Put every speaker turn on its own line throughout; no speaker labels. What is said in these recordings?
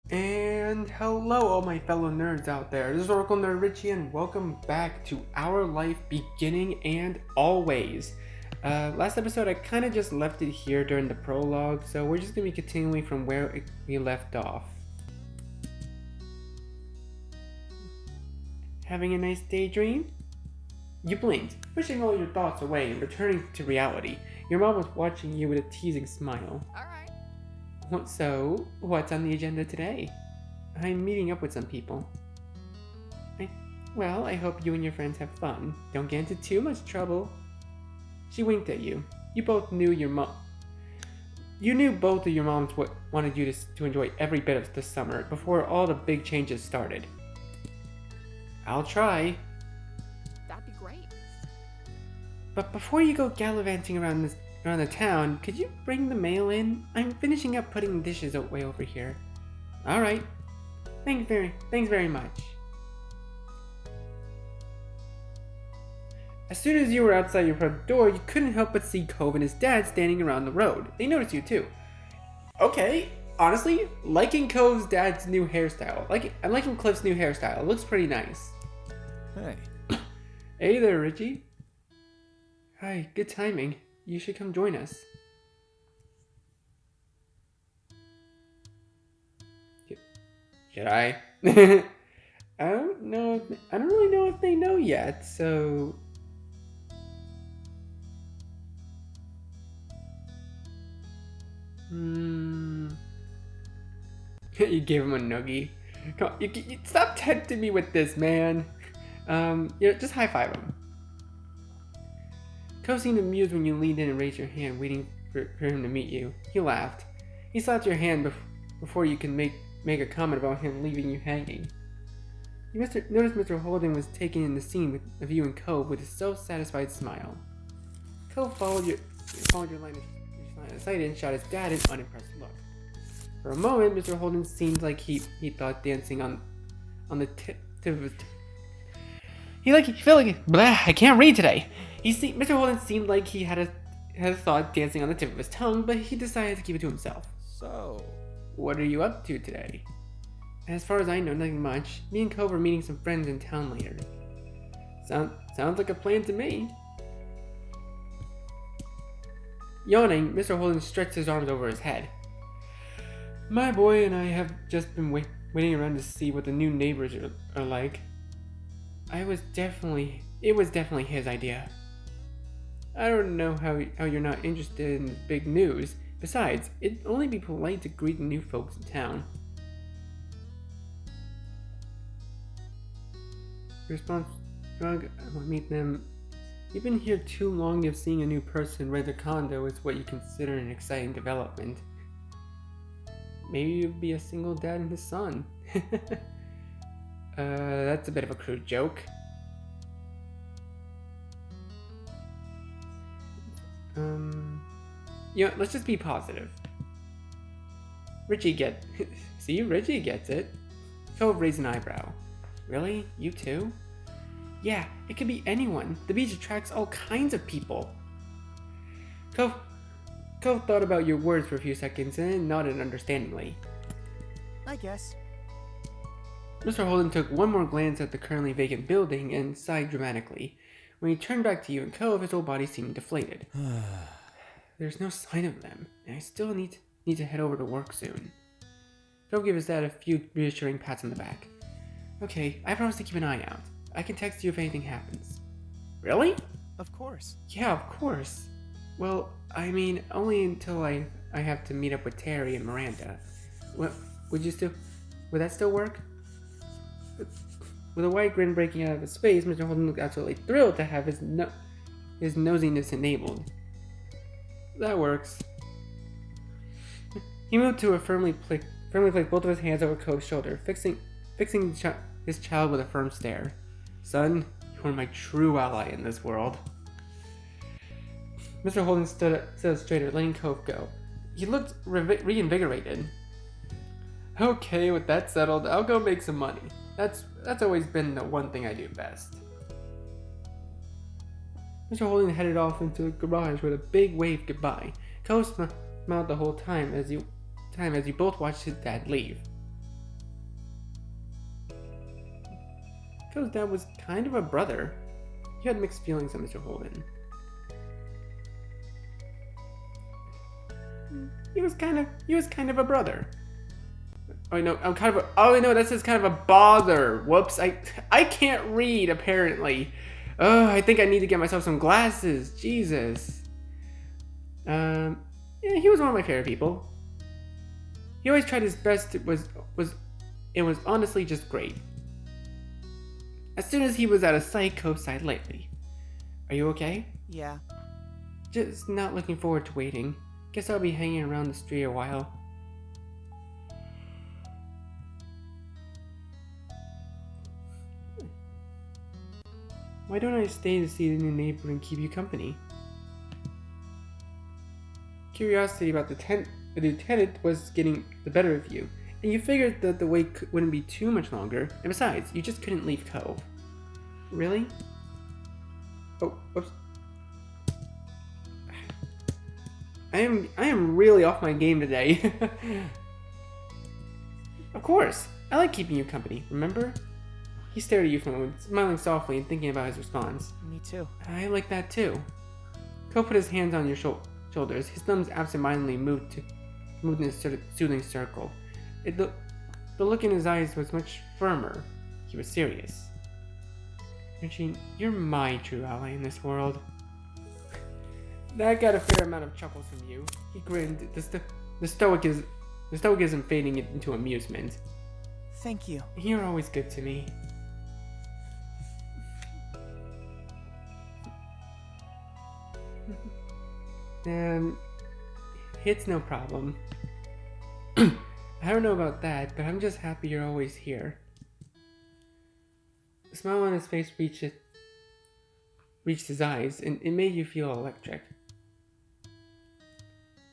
And hello, all my fellow nerds out there. This is Oracle Nerd Richie, and welcome back to Our Life Beginning and Always. Last episode, I kind of just left it here during the prologue, so we're just going to be continuing from where we left off. Having a nice daydream? You blinked, pushing all your thoughts away and returning to reality. Your mom was watching you with a teasing smile.
Alright.
So, what's on the agenda today? I'm meeting up with some people. I hope you and your friends have fun. Don't get into too much trouble. She winked at you. You both knew your mom. You knew both of your moms wanted you to enjoy every bit of the summer before all the big changes started. I'll try.
That'd be great.
But before you go gallivanting around the town, could you bring the mail in? I'm finishing up putting dishes away over here. Alright. Thanks very much. As soon as you were outside your front door, you couldn't help but see Cove and his dad standing around the road. They noticed you too. Okay, honestly, liking Cove's dad's new hairstyle. I'm liking Cliff's new hairstyle. It looks pretty nice.
Hey.
Hey there, Richie. Hi, good timing. You should come join us. Should I? I don't know. I don't really know if they know yet, so... You gave him a noogie. Come on, you stop tempting me with this, man. Just high five him. Ko seemed amused when you leaned in and raised your hand, waiting for him to meet you. He laughed. He slapped your hand before you could make a comment about him leaving you hanging. You noticed Mr. Holden was taking in the scene of you and Ko with a self-satisfied smile. Ko followed your line of sight and shot his dad an unimpressed look. For a moment, Mr. Holden seemed like he thought dancing on the tip of his he felt like blah, I can't read today. Mr. Holden seemed like he had a thought dancing on the tip of his tongue, but he decided to keep it to himself.
So,
What are you up to today? As far as I know, nothing much. Me and Cove are meeting some friends in town later. Sounds like a plan to me. Yawning, Mr. Holden stretched his arms over his head. My boy and I have just been waiting around to see what the new neighbors are like. It was definitely his idea. I don't know how you're not interested in big news. Besides, it'd only be polite to greet the new folks in town. Response, drug, I want to meet them. You've been here too long if seeing a new person rent a condo is what you consider an exciting development. Maybe you'd be a single dad and his son. That's a bit of a crude joke. Let's just be positive. Richie gets it. Cove raised an eyebrow. Really? You too? Yeah, it could be anyone. The beach attracts all kinds of people. Cove thought about your words for a few seconds and then nodded understandingly.
I guess.
Mr. Holden took one more glance at the currently vacant building and sighed dramatically. When he turned back to you and Cove, his whole body seemed deflated. There's no sign of them, and I still need to head over to work soon. Cove gave his dad a few reassuring pats on the back. Okay, I promise to keep an eye out. I can text you if anything happens. Really?
Of course.
Yeah, of course. Well, I mean, only until I have to meet up with Terry and Miranda. What, would that still work? With a wide grin breaking out of his face, Mr. Holden looked absolutely thrilled to have his nosiness enabled. That works. He moved to firmly placed both of his hands over Cove's shoulder, fixing his child with a firm stare. Son, you are my true ally in this world. Mr. Holden stood up straighter, letting Cove go. He looked reinvigorated. Okay, with that settled, I'll go make some money. That's always been the one thing I do best. Mr. Holden headed off into the garage with a big wave goodbye. Cove smiled the whole time as you both watched his dad leave. Cove's dad was kind of a brother. You had mixed feelings on Mr. Holden. He was kind of a brother. Oh no, that says kind of a bother. Whoops, I can't read apparently. Oh, I think I need to get myself some glasses. Jesus. Yeah, he was one of my favorite people. He always tried his best. It was honestly just great. As soon as he was out of sight, Cove sighed lightly. Are you okay?
Yeah.
Just not looking forward to waiting. Guess I'll be hanging around the street a while. Why don't I stay to see the new neighbor and keep you company? Curiosity about the lieutenant was getting the better of you, and you figured that the wait wouldn't be too much longer, and besides, you just couldn't leave Cove. Really? Oh, whoops. I am really off my game today. Of course, I like keeping you company, remember? He stared at you for a moment, smiling softly and thinking about his response.
Me too.
I like that too. Cove put his hands on your shoulders. His thumbs absentmindedly moved in a soothing circle. The look in his eyes was much firmer. He was serious. Richie, you're my true ally in this world. That got a fair amount of chuckles from you. He grinned, the stoicism fading into amusement.
Thank you.
You're always good to me. It's no problem. I don't know about that, but I'm just happy you're always here. The smile on his face reached his eyes, and it made you feel electric.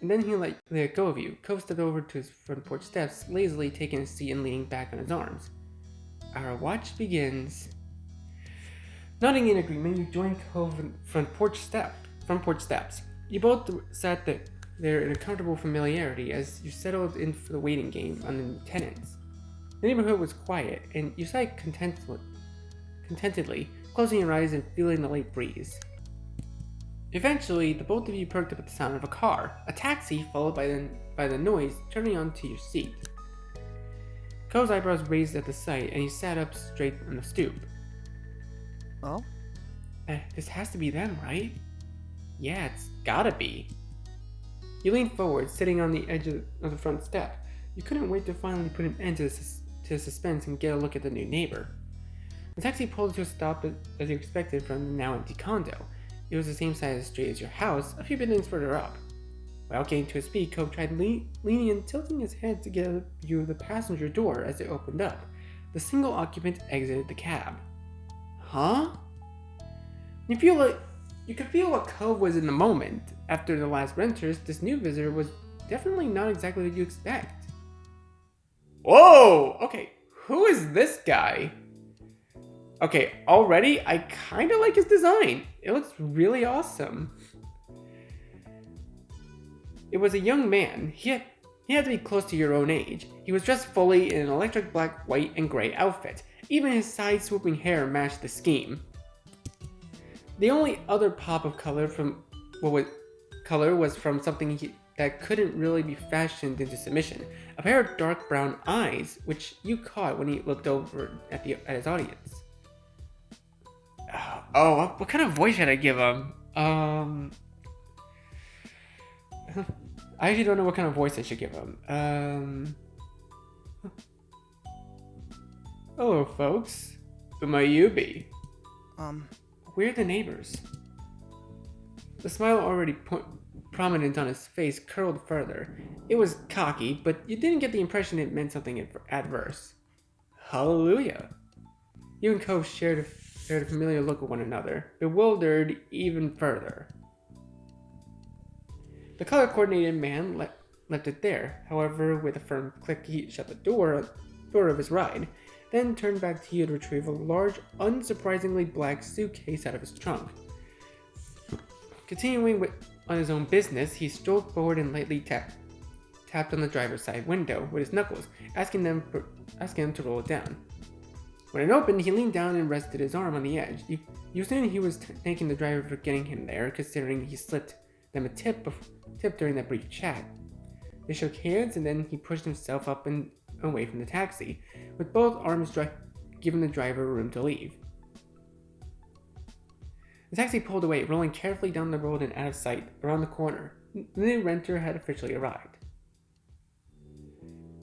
And then he let go of you. Cove stepped over to his front porch steps, lazily taking a seat and leaning back on his arms. Our watch begins. Nodding in agreement, you joined Cove in front porch steps. You both sat there in a comfortable familiarity as you settled in for the waiting game on the lieutenants. The neighborhood was quiet, and you sighed contentedly, closing your eyes and feeling the light breeze. Eventually, the both of you perked up at the sound of a car, a taxi followed by the noise turning onto your seat. Cove's eyebrows raised at the sight, and he sat up straight on the stoop.
Oh?
This has to be them, right? Yeah, it's gotta be. You leaned forward, sitting on the edge of the front step. You couldn't wait to finally put an end to the suspense and get a look at the new neighbor. The taxi pulled to a stop as you expected from the now empty condo. It was the same side of the street as your house, a few buildings further up. Without getting to his feet, Cove tried leaning and tilting his head to get a view of the passenger door as it opened up. The single occupant exited the cab. Huh? You could feel what Cove was in the moment. After the last renters, this new visitor was definitely not exactly what you expect. Whoa! Okay, who is this guy? Okay, already, I kinda like his design. It looks really awesome. It was a young man. He had to be close to your own age. He was dressed fully in an electric black, white, and gray outfit. Even his side-swooping hair matched the scheme. The only other pop of color was from something that couldn't really be fashioned into submission. A pair of dark brown eyes, which you caught when he looked over at his audience. Oh, what kind of voice should I give him? I actually don't know what kind of voice I should give him. Hello, folks. Who might you be? We're the neighbors. The smile already prominent on his face curled further. It was cocky, but you didn't get the impression it meant something adverse. Hallelujah. You and Cove shared a familiar look at one another, bewildered even further. The color-coordinated man left it there. However, with a firm click, he shut the door of his ride, then turned back to you to retrieve a large, unsurprisingly black suitcase out of his trunk. Continuing on his own business, he strolled forward and lightly tapped on the driver's side window with his knuckles, asking them to roll it down. When it opened, he leaned down and rested his arm on the edge. You assumed he was thanking the driver for getting him there, considering he slipped them a tip during that brief chat. They shook hands, and then he pushed himself up and away from the taxi, with both arms giving the driver room to leave. The taxi pulled away, rolling carefully down the road and out of sight, around the corner. The new renter had officially arrived.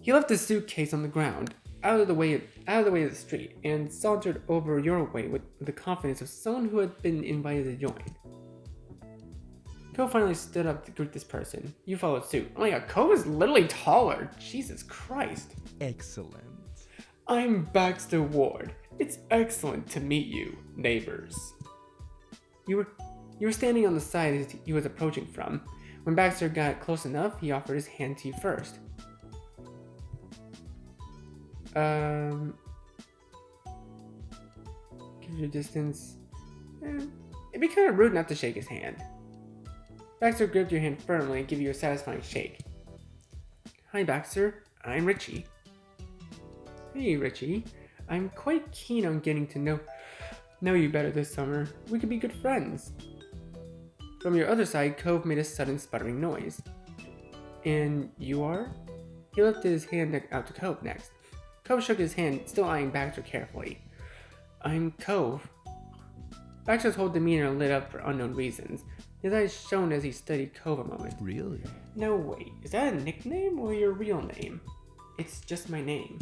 He left his suitcase on the ground, out of the way of the street, and sauntered over your way with the confidence of someone who had been invited to join. Cove finally stood up to greet this person. You followed suit. Oh my god, Cove is literally taller. Jesus Christ.
Excellent.
I'm Baxter Ward. It's excellent to meet you, neighbors. You were standing on the side as he was approaching from. When Baxter got close enough, he offered his hand to you first. Give your distance. It'd be kind of rude not to shake his hand. Baxter gripped your hand firmly and gave you a satisfying shake. Hi, Baxter. I'm Richie. Hey, Richie. I'm quite keen on getting to know you better this summer. We could be good friends. From your other side, Cove made a sudden sputtering noise. And you are? He lifted his hand out to Cove next. Cove shook his hand, still eyeing Baxter carefully. I'm Cove. Baxter's whole demeanor lit up for unknown reasons. His eyes shone as he studied Cove a moment.
Really?
No, wait. Is that a nickname or your real name? It's just my name.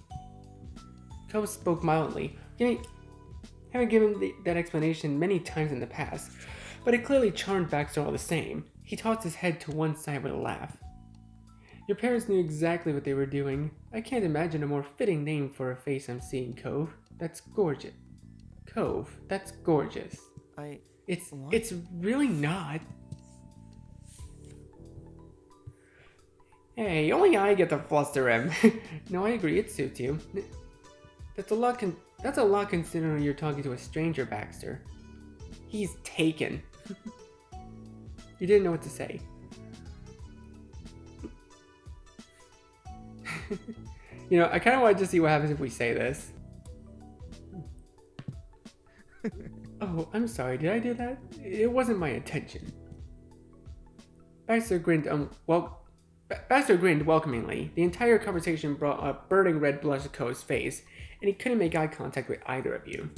Cove spoke mildly, having given that explanation many times in the past, but it clearly charmed Baxter all the same. He tossed his head to one side with a laugh. Your parents knew exactly what they were doing. I can't imagine a more fitting name for a face I'm seeing, Cove. That's gorgeous. Cove, that's gorgeous. It's really not. Hey, only I get to fluster him. No, I agree, it suits you. That's a lot considering you're talking to a stranger, Baxter. He's taken. You didn't know what to say. You know, I kind of wanted to see what happens if we say this. Oh, I'm sorry, did I do that? It wasn't my intention. Baxter grinned welcomingly. The entire conversation brought a burning red blush to Cove's face, and he couldn't make eye contact with either of you.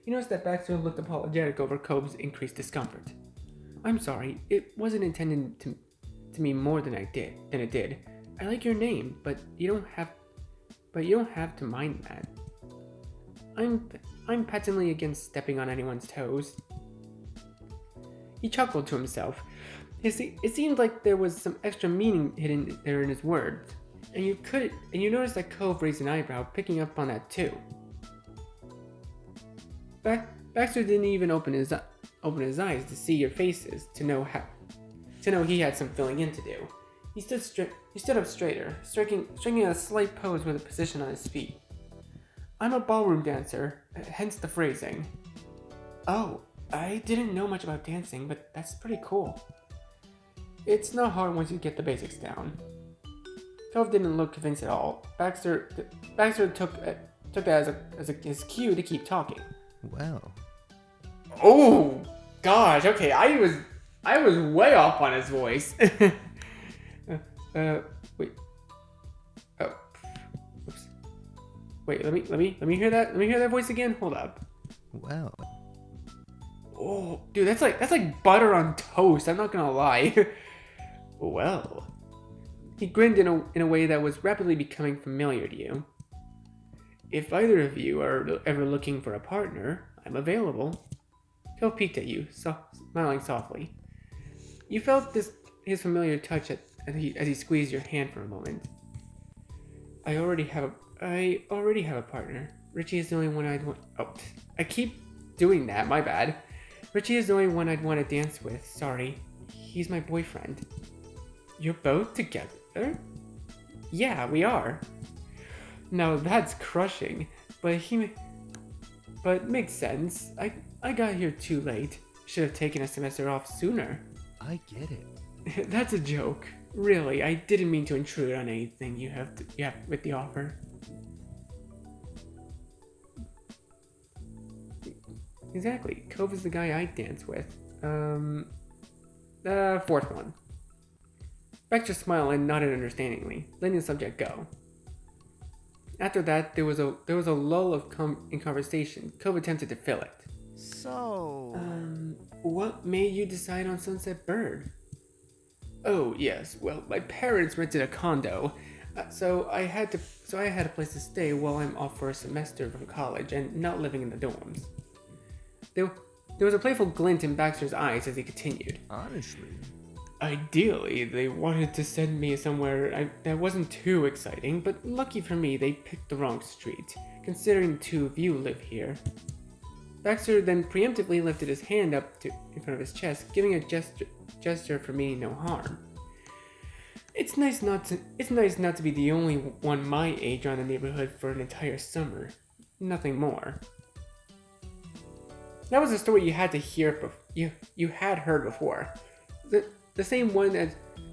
You noticed that Baxter looked apologetic over Cove's increased discomfort. I'm sorry, it wasn't intended to mean more than it did. I like your name, but you don't have to mind that. I'm patently against stepping on anyone's toes. He chuckled to himself. It seemed like there was some extra meaning hidden there in his words, and you noticed that Cove raised an eyebrow, picking up on that too. Baxter didn't even open his eyes to see your faces to know he had some filling in to do. He stood up straighter, striking a slight pose with a position on his feet. I'm a ballroom dancer, hence the phrasing. Oh, I didn't know much about dancing, but that's pretty cool. It's not hard once you get the basics down. Cove didn't look convinced at all. Baxter took that as his cue to keep talking.
Well.
Oh gosh, okay, I was way off on his voice. Wait. Oh, oops. Wait, let me hear that. Let me hear that voice again. Hold up.
Well.
Oh, dude, that's like butter on toast. I'm not gonna lie. Well. He grinned in a way that was rapidly becoming familiar to you. If either of you are ever looking for a partner, I'm available. Cove peeked at you, smiling softly. You felt his familiar touch as he squeezed your hand for a moment. I already have a partner. Richie is the only one I'd want. Oh, I keep doing that. My bad. Richie is the only one I'd want to dance with. Sorry, he's my boyfriend. You're both together? Yeah, we are. Now that's crushing, but makes sense. I got here too late. Should have taken a semester off sooner.
I get it.
That's a joke. Really, I didn't mean to intrude on anything you have with the offer. Exactly. Cove is the guy I dance with. Fourth one. Baxter smiled and nodded understandingly, letting the subject go. After that, there was a lull in conversation. Cove attempted to fill it.
So.
What made you decide on Sunset Bird? Oh yes, well, my parents rented a condo, so I had a place to stay while I'm off for a semester from college and not living in the dorms. There was a playful glint in Baxter's eyes as he continued.
Honestly.
Ideally, they wanted to send me somewhere that wasn't too exciting, but lucky for me, they picked the wrong street, considering the two of you live here. Baxter then preemptively lifted his hand up in front of his chest, giving a gesture for meaning no harm. It's nice not to be the only one my age around the neighborhood for an entire summer. Nothing more. That was a story you had to hear. You had heard before. The same one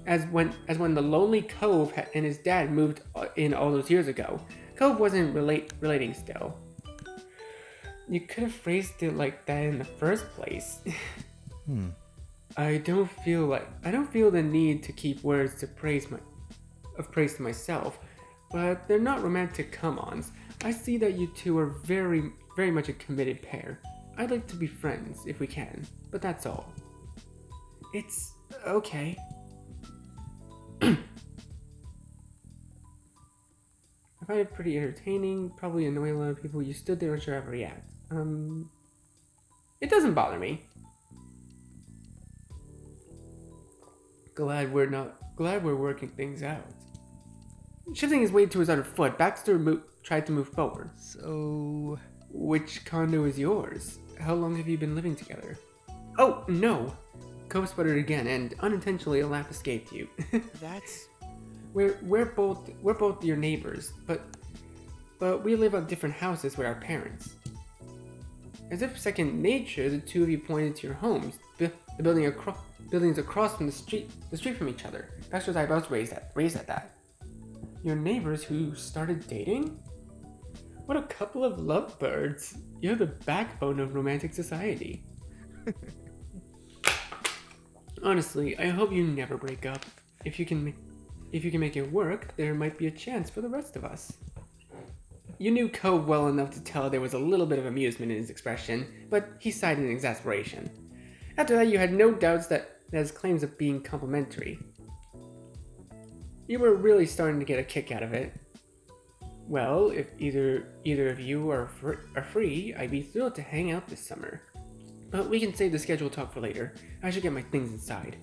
as when the lonely Cove and his dad moved in all those years ago. Cove wasn't relating still. You could have phrased it like that in the first place. I don't feel the need to keep words of praise to myself, but they're not romantic come-ons. I see that you two are very, very much a committed pair. I'd like to be friends if we can, but that's all. It's okay. I find it pretty entertaining, probably annoy a lot of people. You stood there unsure how to react. It doesn't bother me. Glad we're working things out. Shifting his weight to his other foot, Baxter tried to move forward.
So...
Which condo is yours? How long have you been living together? Oh, no! Cove sputtered again, and unintentionally a laugh escaped you.
That's.
We're both your neighbors, but we live on different houses with our parents. As if second nature, the two of you pointed to your homes, the buildings across from the street from each other. Baxter's eyebrows raised at that. Your neighbors who started dating? What a couple of lovebirds! You're the backbone of romantic society. Honestly, I hope you never break up. If you can make it work, there might be a chance for the rest of us. You knew Cove well enough to tell there was a little bit of amusement in his expression, but he sighed in exasperation. After that, you had no doubts that his claims of being complimentary. You were really starting to get a kick out of it. Well, if either of you are free, I'd be thrilled to hang out this summer. But we can save the schedule talk for later. I should get my things inside.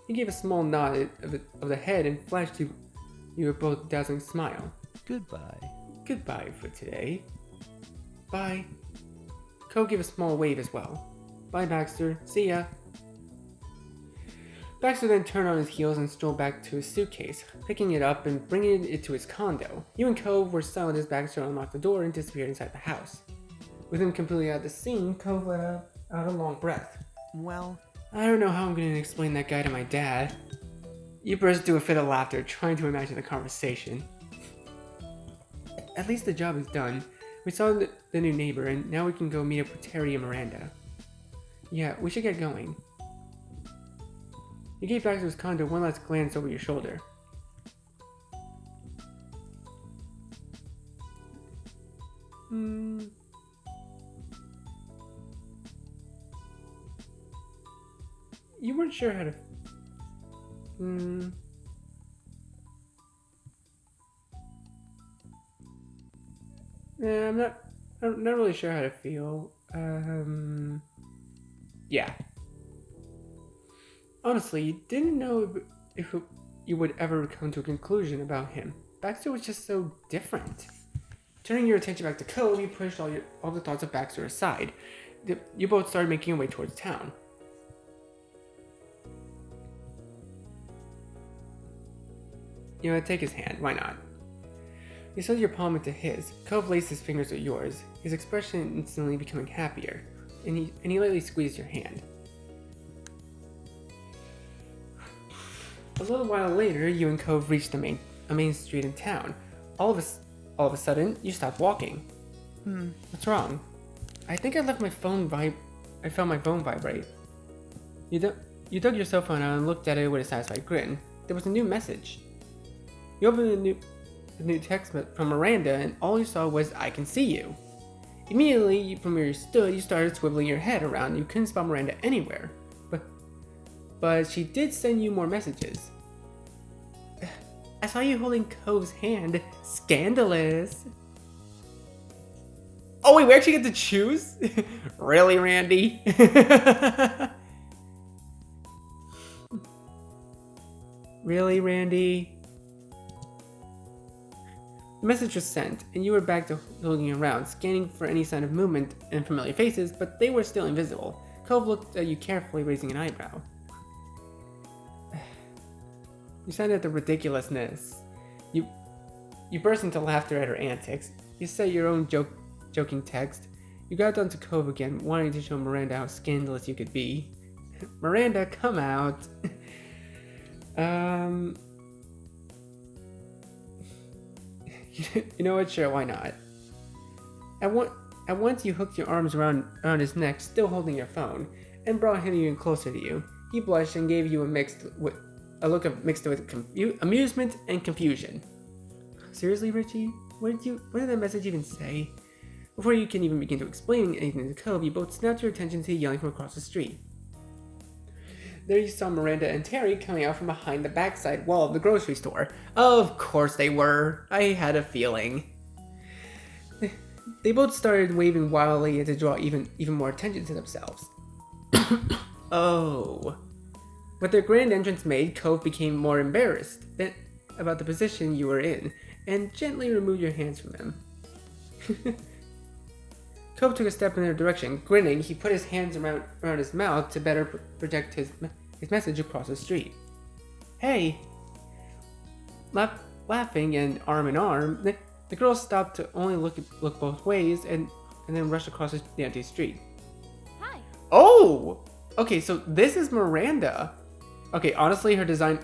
He gave a small nod of the head and flashed you a both dazzling smile.
Goodbye.
Goodbye for today. Bye. Cove gave a small wave as well. Bye, Baxter. See ya. Baxter then turned on his heels and strolled back to his suitcase, picking it up and bringing it to his condo. You and Cove were silent as Baxter unlocked the door and disappeared inside the house. With him completely out of the scene, Cove let out a long breath.
Well.
I don't know how I'm going to explain that guy to my dad. You burst into a fit of laughter, trying to imagine the conversation. At least the job is done. We saw the new neighbor, and now we can go meet up with Terry and Miranda. Yeah, we should get going. You gave Baxter's condo one last glance over your shoulder. You weren't sure how to... Yeah, I'm not really sure how to feel. Yeah. Honestly, you didn't know if you would ever come to a conclusion about him. Baxter was just so different. Turning your attention back to Cove, you pushed all the thoughts of Baxter aside. You both started making your way towards town. You know, take his hand, why not? You slid your palm into his. Cove laced his fingers with yours, his expression instantly becoming happier, and he lightly squeezed your hand. A little while later, you and Cove reached a main street in town. All of a sudden, you stopped walking. What's wrong? I think I left my phone I found my phone vibrate. You dug your cell phone out and looked at it with a satisfied grin. There was a new message. You opened a new text from Miranda, and all you saw was, "I can see you." Immediately, from where you stood, you started swiveling your head around. You couldn't spot Miranda anywhere. But she did send you more messages. "I saw you holding Cove's hand. Scandalous." Oh wait, we actually get to choose? Really, Randy? Really, Randy? The message was sent, and you were back to looking around, scanning for any sign of movement and familiar faces, but they were still invisible. Cove looked at you carefully, raising an eyebrow. You sighed at the ridiculousness. You burst into laughter at her antics. You said your own joking text. You got onto Cove again, wanting to show Miranda how scandalous you could be. "Miranda, come out." You know what? Sure, why not? At once you hooked your arms around his neck, still holding your phone, and brought him even closer to you. He blushed and gave you a look of mixed with amusement and confusion. "Seriously, Richie? What did that message even say?" Before you can even begin to explain anything to Cove, you both snapped your attention to yelling from across the street. There you saw Miranda and Terry coming out from behind the backside wall of the grocery store. Of course they were. I had a feeling. They both started waving wildly to draw even more attention to themselves. Oh. With their grand entrance made, Cove became more embarrassed about the position you were in, and gently removed your hands from them. Cove took a step in their direction. Grinning, he put his hands around his mouth to better project his message across the street. "Hey!" Laughing and arm in arm, the girls stopped to only look both ways and then rushed across the empty street.
Hi.
Oh! Okay, so this is Miranda. Okay, honestly, her design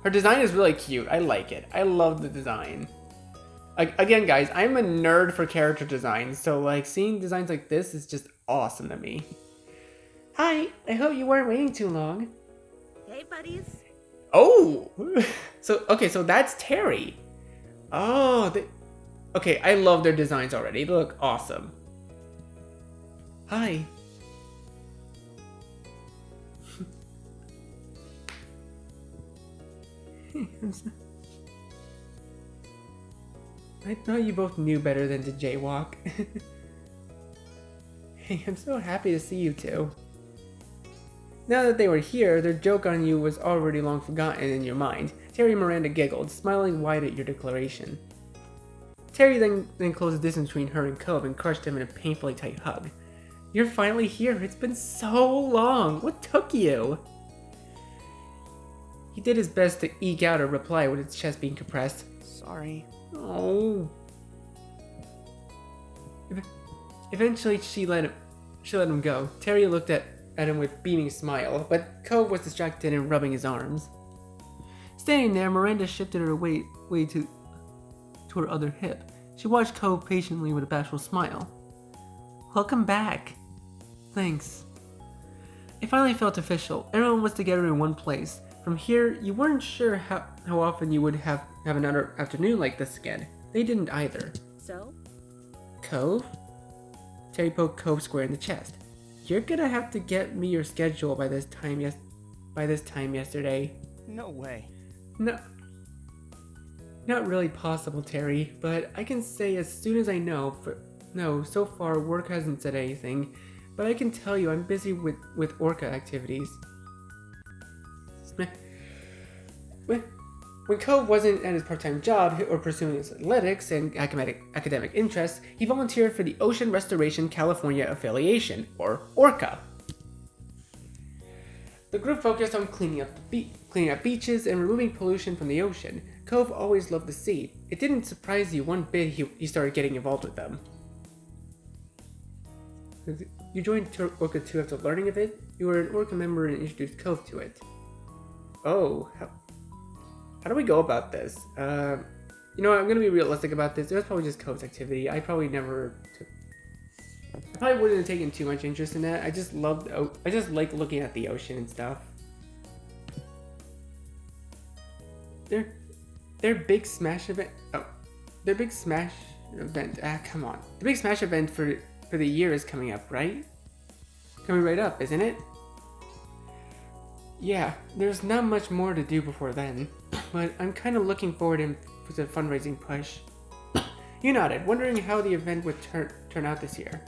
is really cute. I like it. I love the design. Again, guys, I'm a nerd for character design, so like seeing designs like this is just awesome to me. "Hi, I hope you weren't waiting too long."
Hey, buddies.
Oh, so that's Terry. Oh, okay, I love their designs already. They look awesome. "Hi." I thought you both knew better than to jaywalk. Hey, I'm so happy to see you two. Now that they were here, their joke on you was already long forgotten in your mind. Terry and Miranda giggled, smiling wide at your declaration. Terry then closed the distance between her and Cove and crushed him in a painfully tight hug. "You're finally here. It's been so long. What took you?" He did his best to eke out a reply with his chest being compressed.
Sorry.
Oh. Eventually, she let him go. Terry looked at him with beaming smile, but Cove was distracted and rubbing his arms. Standing there, Miranda shifted her weight to her other hip. She watched Cove patiently with a bashful smile. "Welcome back." "Thanks." It finally felt official. Everyone was together in one place. From here, you weren't sure how often you would have another afternoon like this again. They didn't either.
So?
"Cove?" Terry poked Cove square in the chest. "You're gonna have to get me your schedule by this time yesterday."
No way.
No. Not really possible, Terry, but I can say as soon as I know. No, so far work hasn't said anything, but I can tell you I'm busy with Orca activities. When Cove wasn't at his part-time job or pursuing his athletics and academic interests, he volunteered for the Ocean Restoration California Affiliation, or ORCA. The group focused on cleaning up beaches and removing pollution from the ocean. Cove always loved the sea. It didn't surprise you one bit he started getting involved with them. You joined Orca 2 after learning of it. You were an Orca member and introduced Cove to it. Oh, how do we go about this? You know what, I'm gonna be realistic about this. It was probably just Cove's activity. I probably never took... I probably wouldn't have taken too much interest in that. I just like looking at the ocean and stuff. Their big smash event. Oh, their big smash event. Come on. The big smash event for the year is coming up, right? Coming right up, isn't it? Yeah, there's not much more to do before then, but I'm kind of looking forward to the fundraising push. You nodded, wondering how the event would turn out this year.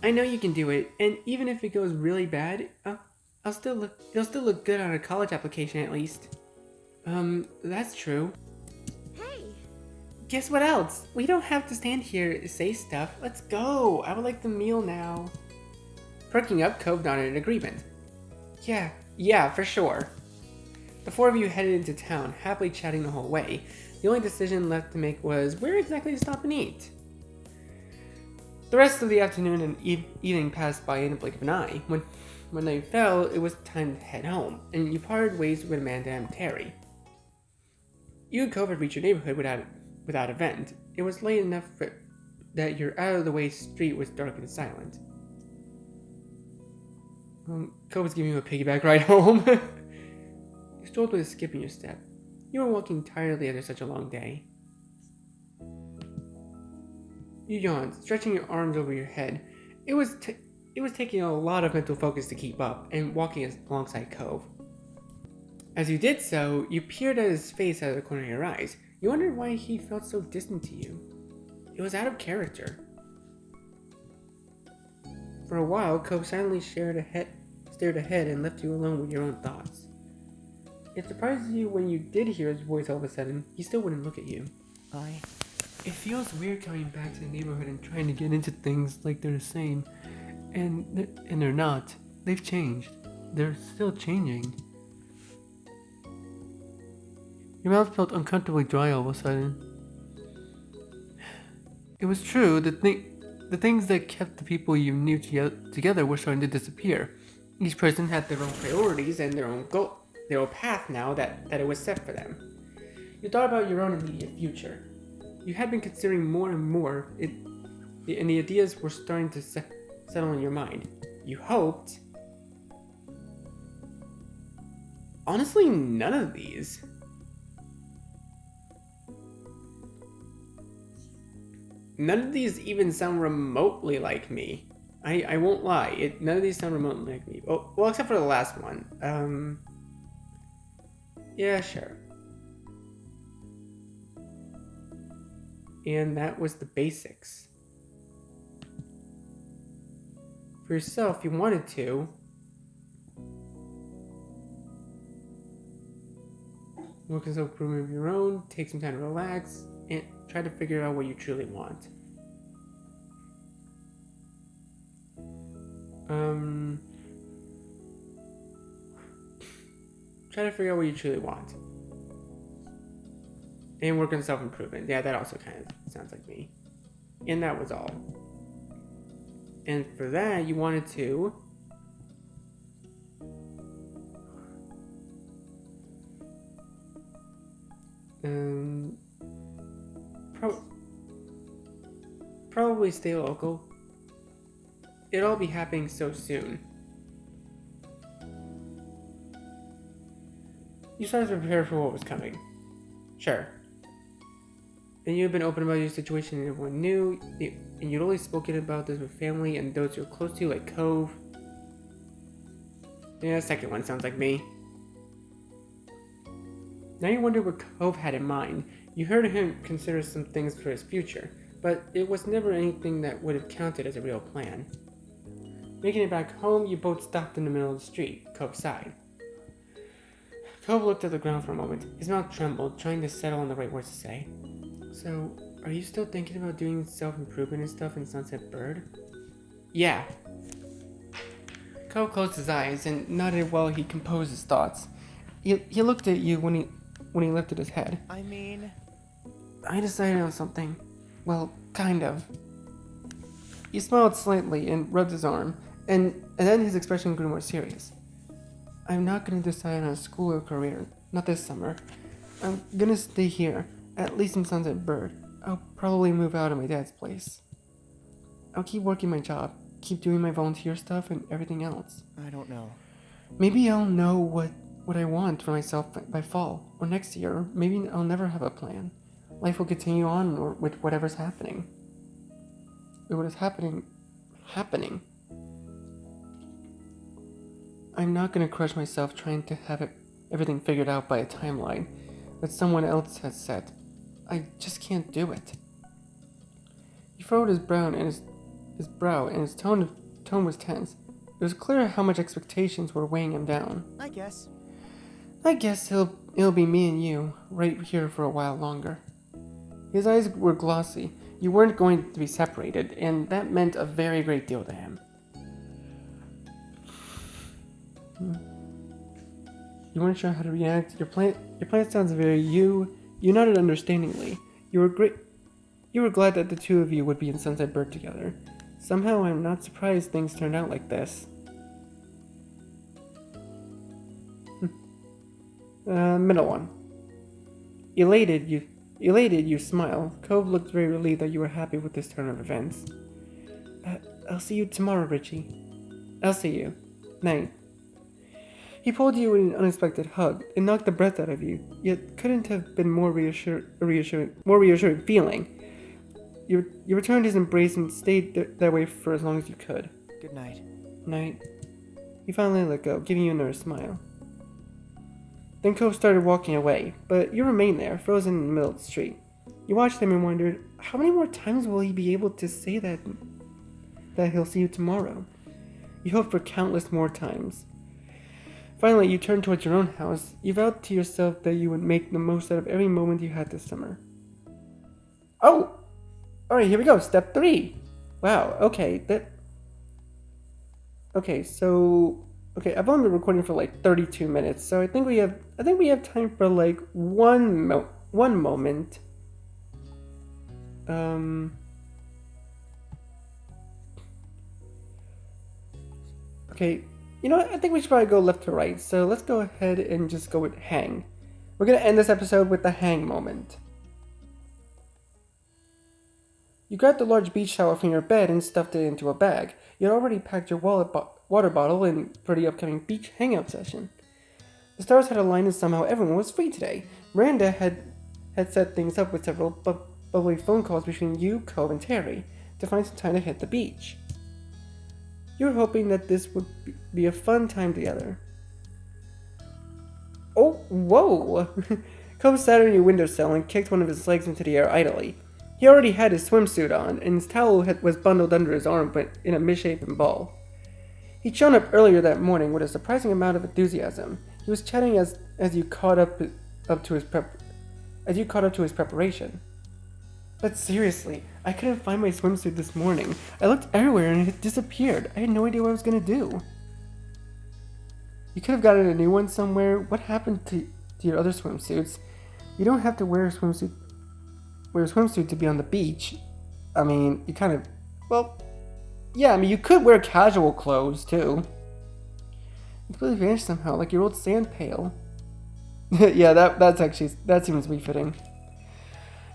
I know you can do it, and even if it goes really bad, it'll still look good on a college application at least. That's true.
Hey!
Guess what else? We don't have to stand here and say stuff. Let's go. I would like the meal now. Perking up, Cove nodded in agreement. Yeah, for sure. The four of you headed into town, happily chatting the whole way. The only decision left to make was where exactly to stop and eat. The rest of the afternoon and evening passed by in a blink of an eye. When night fell, it was time to head home, and you parted ways with Amanda and Terry. You and Cove had reached your neighborhood without event. It was late enough that your out-of-the-way street was dark and silent. Cove was giving you a piggyback ride home. You strolled with a skip in your step. You were walking tiredly after such a long day. You yawned, stretching your arms over your head. It was taking a lot of mental focus to keep up, and walking alongside Cove. As you did so, you peered at his face out of the corner of your eyes. You wondered why he felt so distant to you. It was out of character. For a while, Cove silently stared ahead and left you alone with your own thoughts. It surprised you when you did hear his voice all of a sudden. He still wouldn't look at you. It feels weird coming back to the neighborhood and trying to get into things like they're the same. And they're not. They've changed. They're still changing. Your mouth felt uncomfortably dry all of a sudden. It was true. The things that kept the people you knew together were starting to disappear. Each person had their own priorities and their own goal, their own path now that it was set for them. You thought about your own immediate future. You had been considering more and more, and the ideas were starting to settle in your mind. You hoped. Honestly, none of these. None of these even sound remotely like me. I won't lie. None of these sound remotely like me. Oh, well, except for the last one. Yeah, sure. And that was the basics. For yourself, you wanted to. Work on self-improvement of your own, take some time to relax, and try to figure out what you truly want. Try to figure out what you truly want. And work on self-improvement. Yeah, that also kind of sounds like me. And that was all. And for that, you wanted to... Probably stay local. It'll all be happening so soon. You started to prepare for what was coming. Sure. And you've been open about your situation and everyone knew, and you'd only spoken about this with family and those you're close to, like Cove. Yeah, second one sounds like me. Now you wonder what Cove had in mind. You heard him consider some things for his future, but it was never anything that would have counted as a real plan. Making it back home, you both stopped in the middle of the street. Cove sighed. Cove looked at the ground for a moment. His mouth trembled, trying to settle on the right words to say. So, are you still thinking about doing self-improvement and stuff in Sunset Bird? Yeah. Cove closed his eyes and nodded while he composed his thoughts. He looked at you when he lifted his head. I decided on something. Well, kind of. He smiled slightly and rubbed his arm, and then his expression grew more serious. I'm not going to decide on a school or career, not this summer. I'm going to stay here, at least in Sunset Bird. I'll probably move out of my dad's place. I'll keep working my job, keep doing my volunteer stuff and everything else.
I don't know.
Maybe I'll know what I want for myself by fall or next year. Or maybe I'll never have a plan. Life will continue on or with whatever's happening. With what is happening. I'm not gonna crush myself trying to have everything figured out by a timeline that someone else has set. I just can't do it. He furrowed his brow and his tone was tense. It was clear how much expectations were weighing him down.
I guess.
It'll be me and you, right here for a while longer. His eyes were glossy. You weren't going to be separated, and that meant a very great deal to him. You weren't sure how to react. Your plan sounds very you nodded understandingly. You were glad that the two of you would be in Sunset Bird together. Somehow I'm not surprised things turned out like this. Middle one. Elated, you smile. Cove looked very relieved that you were happy with this turn of events. I'll see you tomorrow, Richie. I'll see you. Night. He pulled you in an unexpected hug and knocked the breath out of you, yet couldn't have been more reassuring feeling. You returned his embrace and stayed that way for as long as you could.
Good night.
Night. He finally let go, giving you another smile. Then Cove started walking away, but you remained there, frozen in the middle of the street. You watched him and wondered, how many more times will he be able to say that he'll see you tomorrow? You hoped for countless more times. Finally, you turned towards your own house. You vowed to yourself that you would make the most out of every moment you had this summer. Oh! Alright, here we go. Step 3. Wow, okay. I've only been recording for like 32 minutes, so I think we have time for like one moment. Okay. You know what? I think we should probably go left to right, so let's go ahead and just go with hang. We're going to end this episode with the hang moment. You grabbed a large beach towel from your bed and stuffed it into a bag. You had already packed your water bottle in for the upcoming beach hangout session. The stars had aligned and somehow everyone was free today. Miranda had set things up with several bubbly phone calls between you, Cove, and Terry to find some time to hit the beach. You were hoping that this would be a fun time together. Oh, whoa! Cove sat on your windowsill and kicked one of his legs into the air idly. He already had his swimsuit on, and his towel was bundled under his arm but in a misshapen ball. He'd shown up earlier that morning with a surprising amount of enthusiasm. He was chatting as you caught up to his preparation. But seriously, I couldn't find my swimsuit this morning. I looked everywhere and it had disappeared. I had no idea what I was gonna do. You could have gotten a new one somewhere. What happened to your other swimsuits? You don't have to wear a swimsuit to be on the beach. I mean, you could wear casual clothes too. You completely vanished somehow, like your old sand pail. Yeah, that seems to be fitting.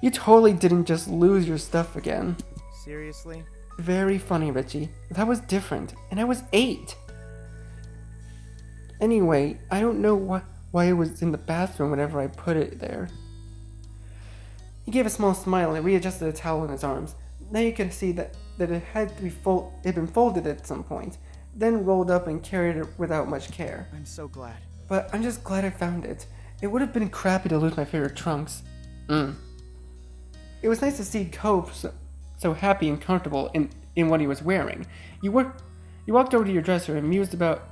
You totally didn't just lose your stuff again.
Seriously?
Very funny, Richie. That was different, and I was 8. Anyway, I don't know why it was in the bathroom whenever I put it there. He gave a small smile and readjusted the towel in his arms. Now you could see that it had been folded at some point, then rolled up and carried it without much care.
I'm so glad.
But I'm just glad I found it. It would have been crappy to lose my favorite trunks. It was nice to see Cove so happy and comfortable in what he was wearing. You walked over to your dresser and mused about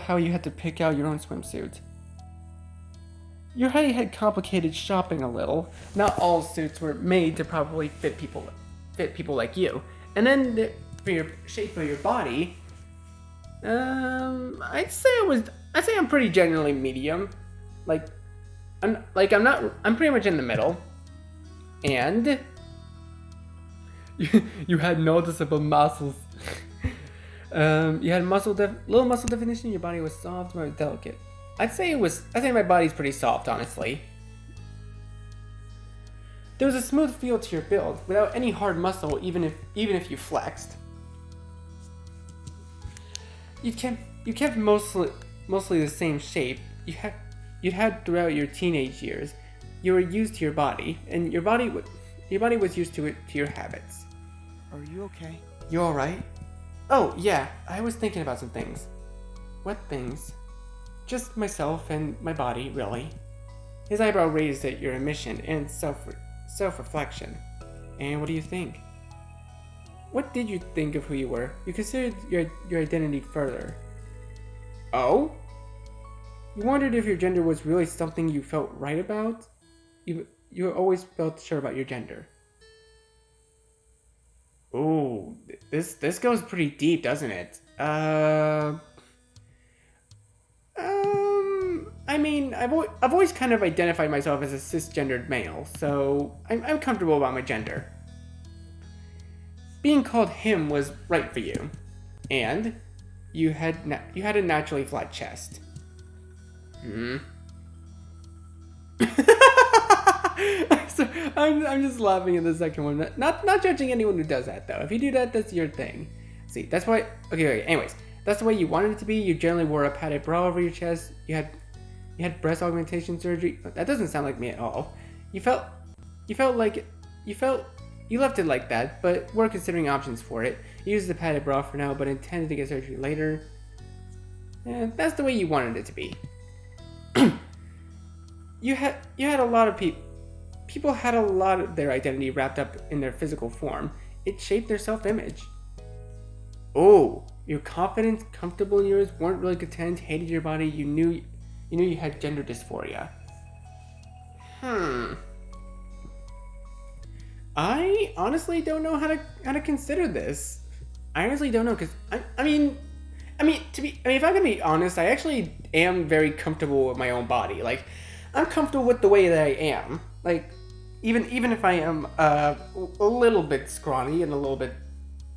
how you had to pick out your own swimsuit. Your height had complicated shopping a little. Not all suits were made to probably fit people like you. And then for your shape of your body, I'd say I'm pretty generally medium. I'm pretty much in the middle. And you had noticeable muscles. You had little muscle definition. Your body was soft, very delicate. I think my body's pretty soft, honestly. There was a smooth feel to your build, without any hard muscle, even if you flexed. You kept mostly the same shape you'd had throughout your teenage years. You were used to your body, and your body was used to your habits.
Are you okay?
You all right? Oh yeah, I was thinking about some things. What things? Just myself and my body, really. His eyebrow raised at your admission and self-reflection. And what do you think? What did you think of who you were? You considered your identity further. Oh? You wondered if your gender was really something you felt right about? You always felt sure about your gender. Ooh, this goes pretty deep, doesn't it? I mean, I've always kind of identified myself as a cisgendered male, so I'm comfortable about my gender. Being called him was right for you, and you had a naturally flat chest. So I'm just laughing at the second one. Not judging anyone who does that though. If you do that, that's your thing. See, that's why. Okay. Anyways, that's the way you wanted it to be. You generally wore a padded bra over your chest. You had breast augmentation surgery. That doesn't sound like me at all. You left it like that, but we're considering options for it. You used the padded bra for now, but intended to get surgery later. And that's the way you wanted it to be. You had a lot of people had a lot of their identity wrapped up in their physical form. It shaped their self-image. Oh, you're confident, comfortable in yours, weren't really content, hated your body, you knew you had gender dysphoria. I honestly don't know how to consider this. I honestly don't know, because I mean, if I'm gonna be honest, I actually am very comfortable with my own body. Like, I'm comfortable with the way that I am. Like, even if I am a little bit scrawny and a little bit,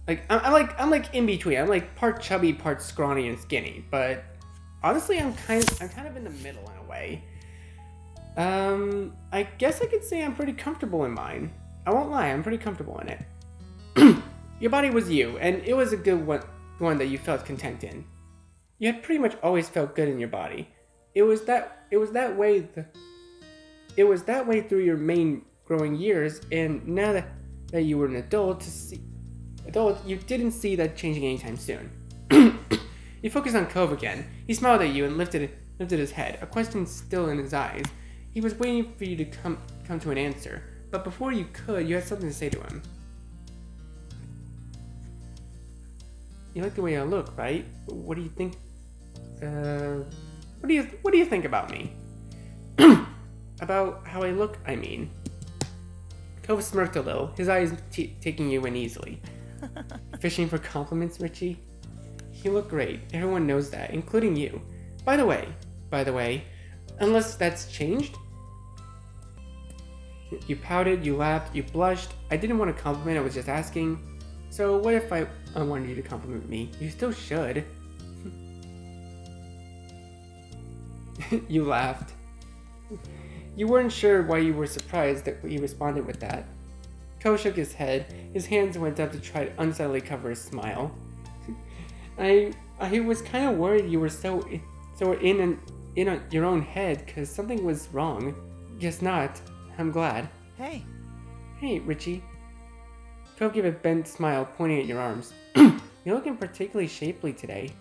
like, I'm like in between. I'm like part chubby, part scrawny and skinny. But honestly, I'm kind of in the middle in a way. I guess I could say I'm pretty comfortable in mine. I won't lie, I'm pretty comfortable in it. Your body was you, and it was a good one that you felt content in. You had pretty much always felt good in your body. It was that way through your main growing years, and now that you were an adult, you didn't see that changing anytime soon. You focused on Cove again. He smiled at you and lifted his head, a question still in his eyes. He was waiting for you to come to an answer, but before you could, you had something to say to him. You like the way I look, right? What do you think? What do you think about me? About how I look, I mean. Cove smirked a little, his eyes taking you in easily. Fishing for compliments, Richie? You look great. Everyone knows that, including you. By the way, unless that's changed? You pouted, you laughed, you blushed. I didn't want to compliment, I was just asking. So what if I wanted you to compliment me? You still should. You laughed. You weren't sure why you were surprised that he responded with that. Ko shook his head. His hands went up to try to unsubtly cover his smile. I was kind of worried you were so in your own head because something was wrong. Guess not. I'm glad.
Hey,
Richie. Ko gave a bent smile, pointing at your arms. You're looking particularly shapely today.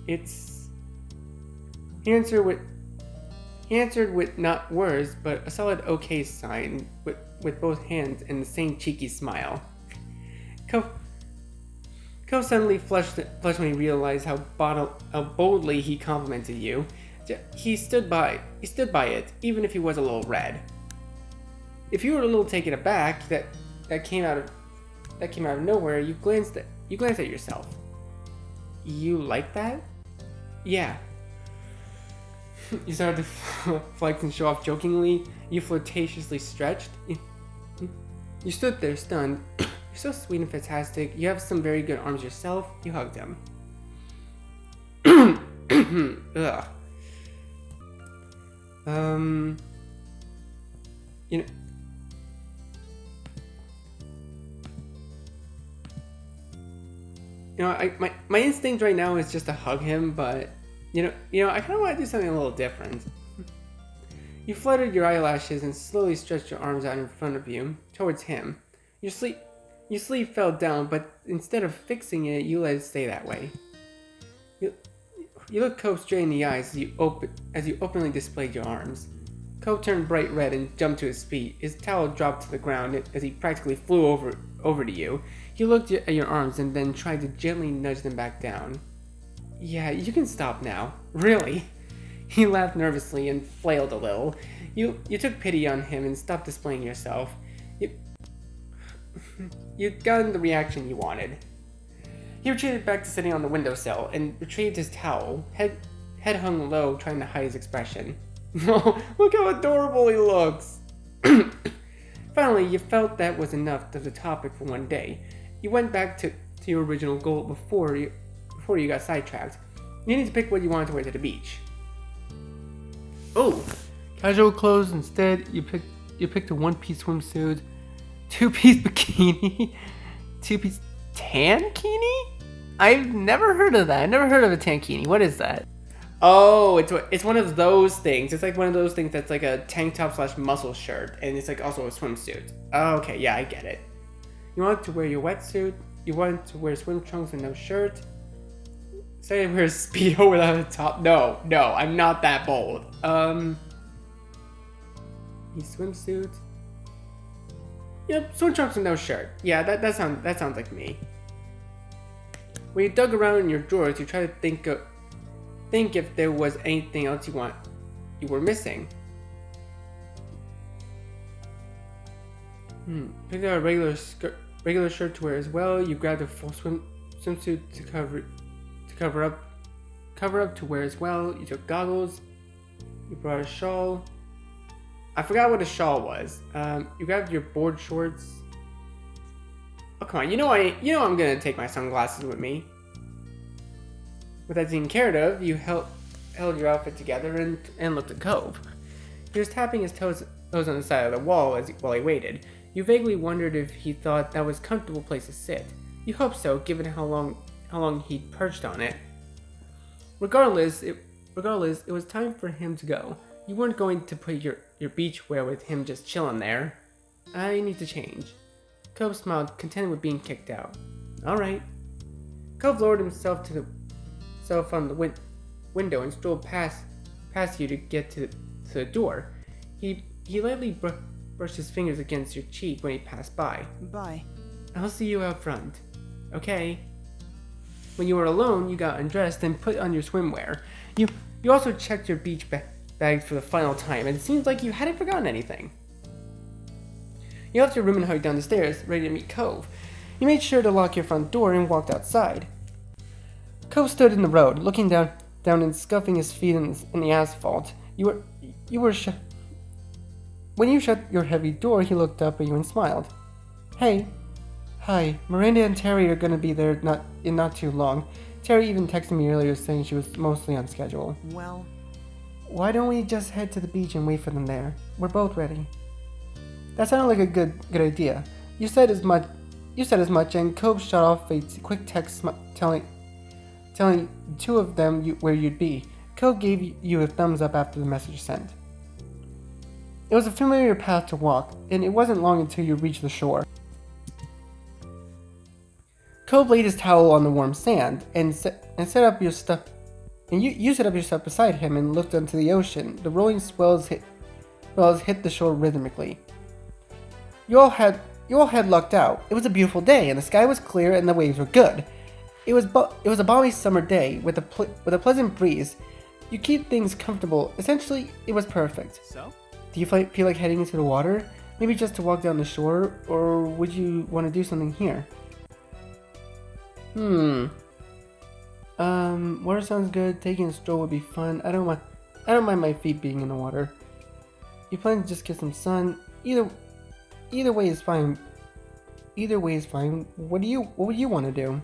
He answered with not words, but a solid okay sign with both hands and the same cheeky smile. Ko suddenly flushed when he realized how boldly he complimented you. He stood by it, even if he was a little red. If you were a little taken aback that came out of nowhere, you glanced at yourself. You like that? Yeah. You started to flex and show off jokingly. You flirtatiously stretched. You stood there stunned. You're so sweet and fantastic. You have some very good arms yourself. You hugged him. Ugh. my instinct right now is just to hug him, but I kind of want to do something a little different. You fluttered your eyelashes and slowly stretched your arms out in front of you, towards him. Your sleeve fell down, but instead of fixing it, you let it stay that way. You looked Cope straight in the eyes as you openly displayed your arms. Cope turned bright red and jumped to his feet. His towel dropped to the ground as he practically flew over to you. He looked at your arms and then tried to gently nudge them back down. Yeah, you can stop now. Really? He laughed nervously and flailed a little. You took pity on him and stopped displaying yourself. You'd gotten the reaction you wanted. He retreated back to sitting on the windowsill and retrieved his towel, head hung low, trying to hide his expression. Oh, look how adorable he looks! Finally, you felt that was enough of the topic for one day. You went back to your original goal before you got sidetracked. You need to pick what you wanted to wear to the beach. Oh, casual clothes instead. You picked a one-piece swimsuit, two-piece bikini, two-piece tankini? I've never heard of that. I've never heard of a tankini. What is that? Oh, it's one of those things. It's like one of those things that's like a tank top / muscle shirt, and it's like also a swimsuit. Oh, okay, yeah, I get it. You wanted to wear your wetsuit. You wanted to wear swim trunks and no shirt. Say I wear a Speedo without a top. No, I'm not that bold. Swimsuit. Yep, swim trunks and no shirt. Yeah, that sounds like me. When you dug around in your drawers, you tried to think if there was anything else you were missing. Picked out a regular shirt to wear as well. You grabbed a full swimsuit to cover up to wear as well. You took goggles. You brought a shawl. I forgot what a shawl was. You grabbed your board shorts. Oh come on, I'm gonna take my sunglasses with me. With that being cared of, you held your outfit together and looked at Cope. He was tapping his toes on the side of the wall while he waited. You vaguely wondered if he thought that was a comfortable place to sit. You hoped so, given how long he'd perched on it. Regardless, it was time for him to go. You weren't going to put your beachwear with him just chilling there. I need to change. Cope smiled, contented with being kicked out. Alright. Cope lowered himself from the window and strolled past you to get to the door. He lightly brushed his fingers against your cheek when he passed by.
Bye.
I'll see you out front. Okay. When you were alone, you got undressed and put on your swimwear. You also checked your beach bags for the final time, and it seems like you hadn't forgotten anything. You left your room and hurried down the stairs, ready to meet Cope. You made sure to lock your front door and walked outside. Cope stood in the road, looking down and scuffing his feet in the asphalt. When you shut your heavy door, he looked up at you and smiled. Hey. Hi. Miranda and Terry are gonna be there in not too long. Terry even texted me earlier saying she was mostly on schedule.
Well,
why don't we just head to the beach and wait for them there? We're both ready. That sounded like a good idea. You said as much, and Cope shot off a quick text telling two of them where you'd be. Cope gave you a thumbs up after the message sent. It was a familiar path to walk, and it wasn't long until you reached the shore. Cope laid his towel on the warm sand and set up your stuff. And you set up your stuff beside him and looked onto the ocean. The rolling swells hit the shore rhythmically. You all had lucked out. It was a beautiful day, and the sky was clear, and the waves were good. It was a balmy summer day with a pleasant breeze. You keep things comfortable. Essentially, it was perfect.
So?
Do you feel like heading into the water? Maybe just to walk down the shore, or would you want to do something here? Water sounds good. Taking a stroll would be fun. I don't mind my feet being in the water. You plan to just get some sun. Either way is fine. What would you want to do?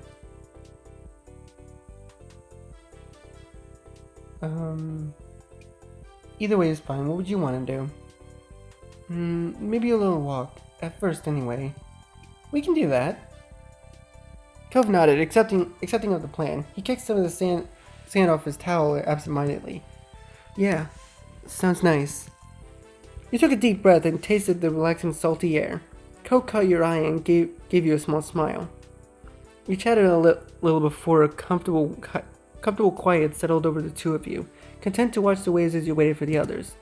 Either way is fine. What would you want to do? Maybe a little walk. At first, anyway. We can do that. Cove nodded, accepting of the plan. He kicked some of the sand off his towel absentmindedly. Yeah, sounds nice. You took a deep breath and tasted the relaxing salty air. Cove caught your eye and gave you a small smile. You chatted a little before a comfortable quiet settled over the two of you, content to watch the waves as you waited for the others.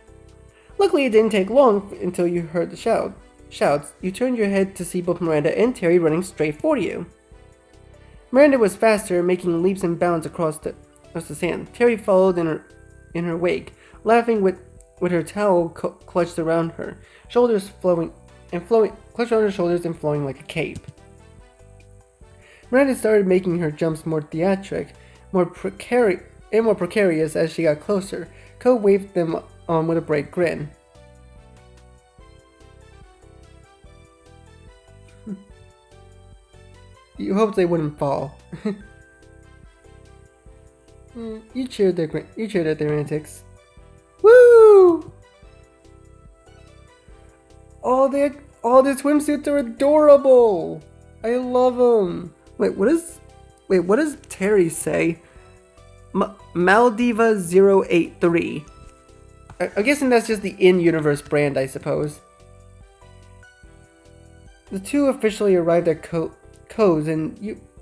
Luckily, it didn't take long until you heard the shouts. You turned your head to see both Miranda and Terry running straight for you. Miranda was faster, making leaps and bounds across the sand. Terry followed in her wake, laughing with her towel clutched around her, clutched around her shoulders and flowing like a cape. Miranda started making her jumps more theatric, more precarious as she got closer. Cove waved them on with a bright grin. You hoped they wouldn't fall. You cheered at their antics. Woo! All their swimsuits are adorable. I love them. Wait, what does Terry say? Maldiva 083. I'm guessing that's just the in-universe brand, I suppose. The two officially arrived at Cove's and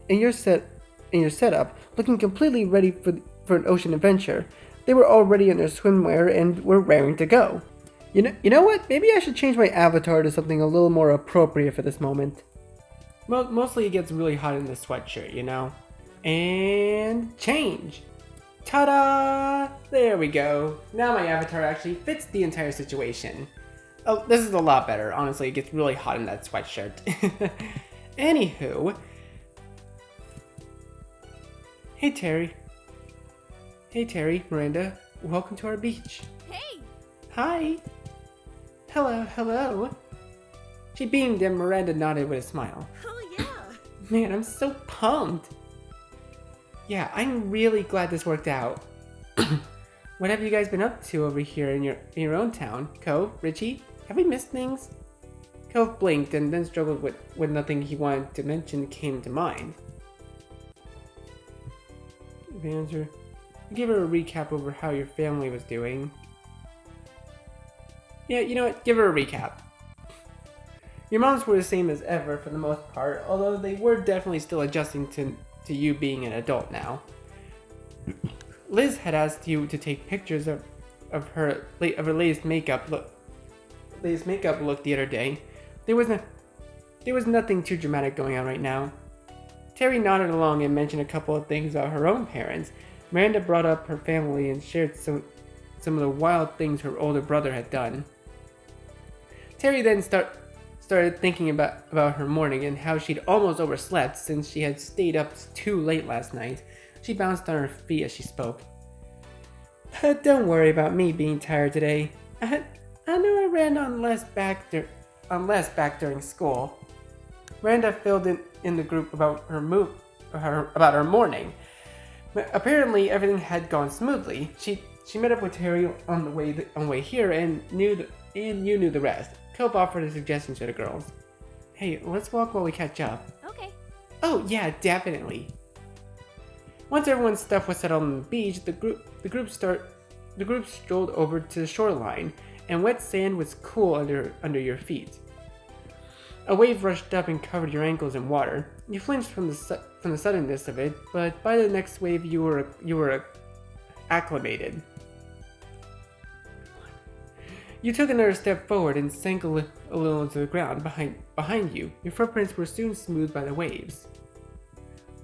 your setup, looking completely ready for an ocean adventure. They were already in their swimwear and were raring to go. You know what? Maybe I should change my avatar to something a little more appropriate for this moment. Mostly it gets really hot in the sweatshirt, you know? And change! Ta-da! There we go. Now my avatar actually fits the entire situation. Oh, this is a lot better. Honestly, it gets really hot in that sweatshirt. Anywho. Hey Terry, Miranda. Welcome to our beach.
Hey!
Hi! Hello. She beamed and Miranda nodded with a smile.
Oh yeah!
Man, I'm so pumped. Yeah, I'm really glad this worked out. What have you guys been up to over here in your own town? Cove, Richie, have we missed things? Cove blinked and then struggled with nothing he wanted to mention came to mind. Vanzer, give her a recap over how your family was doing. Yeah, you know what? Give her a recap. Your moms were the same as ever for the most part, although they were definitely still adjusting to you being an adult now. Liz had asked you to take pictures of her latest makeup look the other day. There was nothing too dramatic going on right now. Terry nodded along and mentioned a couple of things about her own parents. Miranda brought up her family and shared some of the wild things her older brother had done. Terry then started thinking about her morning and how she'd almost overslept since she had stayed up too late last night. She bounced on her feet as she spoke. Don't worry about me being tired today. I know I ran on less back during school. Miranda filled in the group about her morning. Apparently everything had gone smoothly. She met up with Terry on the way here and you knew the rest. Cope offered a suggestion to the girls. Hey, let's walk while we catch up.
Okay.
Oh yeah, definitely. Once everyone's stuff was settled on the beach, the group strolled over to the shoreline, and wet sand was cool under your feet. A wave rushed up and covered your ankles in water. You flinched from the suddenness of it, but by the next wave you were acclimated. You took another step forward and sank a little into the ground behind you. Your footprints were soon smoothed by the waves.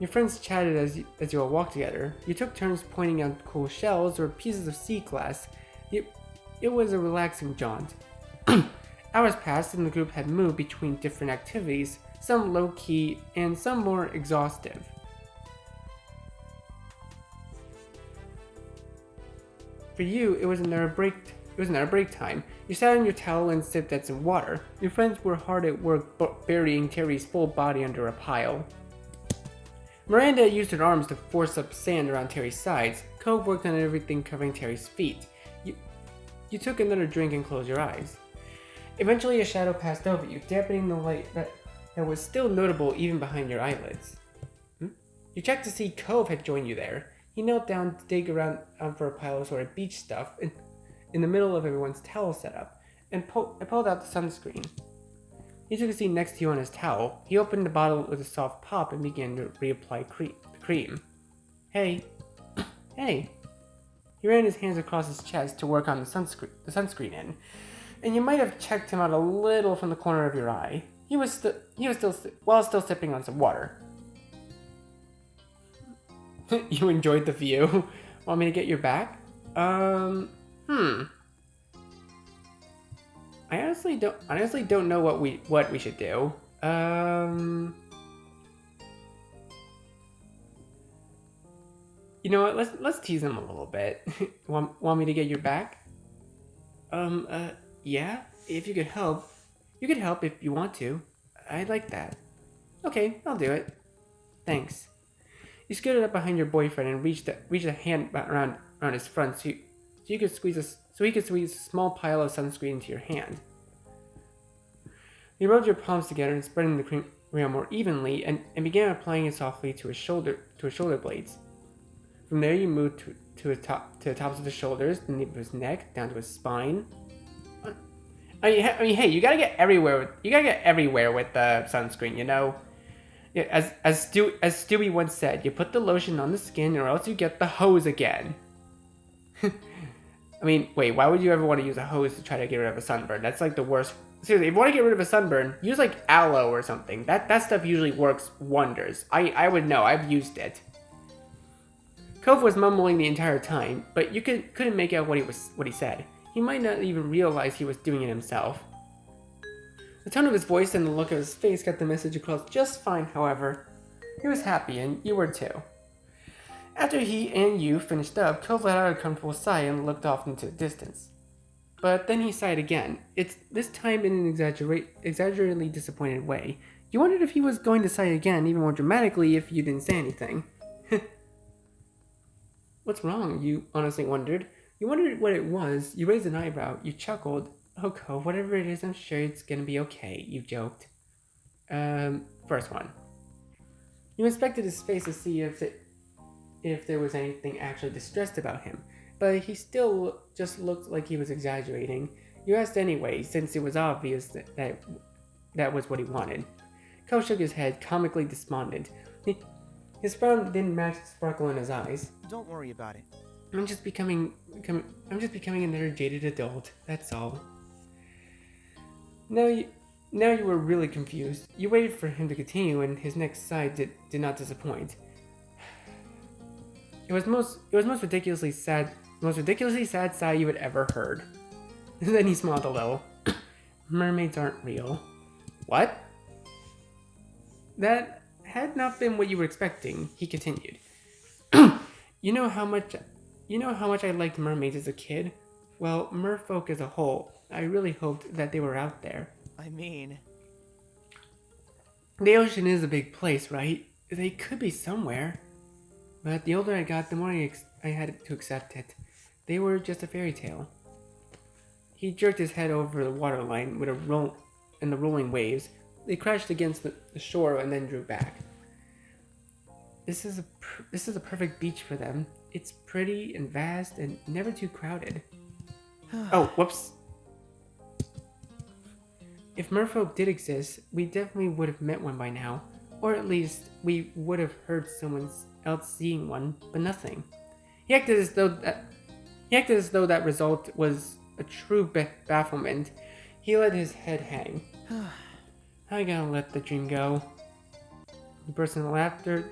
Your friends chatted as you all walked together. You took turns pointing out cool shells or pieces of sea glass. It was a relaxing jaunt. Hours passed and the group had moved between different activities, some low-key and some more exhaustive. For you, it was another break time. You sat on your towel and sipped at some water. Your friends were hard at work burying Terry's full body under a pile. Miranda used her arms to force up sand around Terry's sides. Cove worked on everything covering Terry's feet. You took another drink and closed your eyes. Eventually a shadow passed over you, dampening the light that was still notable even behind your eyelids. You checked to see Cove had joined you there. He knelt down to dig around for a pile of sort of beach stuff in the middle of everyone's towel setup and pulled out the sunscreen. He took a seat next to you on his towel. He opened the bottle with a soft pop and began to reapply the cream. Hey. Hey. He ran his hands across his chest to work on the sunscreen end, and you might have checked him out a little from the corner of your eye. He was still sipping on some water. You enjoyed the view. Want me to get your back? I honestly don't know what we should do. You know what? Let's tease him a little bit. Want me to get your back? Yeah. If you could help, if you want to. I'd like that. Okay, I'll do it. Thanks. You scooted up behind your boyfriend and reached a hand around his front so he could squeeze a small pile of sunscreen into your hand. You rubbed your palms together and spreading the cream around more evenly and began applying it softly to his shoulder blades. From there, you moved to the tops of his shoulders, the nape of his neck, down to his spine. I mean, hey, you gotta get everywhere with the sunscreen, you know. Yeah, as Stewie once said, you put the lotion on the skin, or else you get the hose again. I mean, wait, why would you ever want to use a hose to try to get rid of a sunburn? That's like the worst. Seriously, if you want to get rid of a sunburn, use like aloe or something. That stuff usually works wonders. I would know. I've used it. Cove was mumbling the entire time, but you couldn't make out what he said. He might not even realize he was doing it himself. The tone of his voice and the look of his face got the message across just fine, however. He was happy, and you were too. After he and you finished up, Cove let out a comfortable sigh and looked off into the distance. But then he sighed again. It's this time in an exaggeratedly disappointed way. You wondered if he was going to sigh again, even more dramatically, if you didn't say anything. What's wrong? You honestly wondered. You wondered what it was. You raised an eyebrow. You chuckled. Oh, Cove, whatever it is, I'm sure it's gonna be okay, you joked. First one. You inspected his face to see if there was anything actually distressed about him, but he still just looked like he was exaggerating. You asked anyway, since it was obvious that was what he wanted. Cove shook his head, comically despondent. His frown didn't match the sparkle in his eyes.
Don't worry about it.
I'm just becoming another jaded adult, that's all. Now you were really confused. You waited for him to continue, and his next sigh did not disappoint. It was most ridiculously sad sigh you had ever heard. And then he smiled a little. Mermaids aren't real. What? That had not been what you were expecting, he continued. You know how much I liked mermaids as a kid? Well, merfolk as a whole. I really hoped that they were out there.
I mean...
The ocean is a big place, right? They could be somewhere. But the older I got, the more I had to accept it. They were just a fairy tale. He jerked his head over the waterline with the rolling waves. They crashed against the shore and then drew back. This is a perfect beach for them. It's pretty and vast and never too crowded. Oh, whoops. If merfolk did exist, we definitely would have met one by now. Or at least, we would have heard someone else seeing one, but nothing. He acted as though that result was a true bafflement. He let his head hang. I gotta let the dream go. He burst into laughter.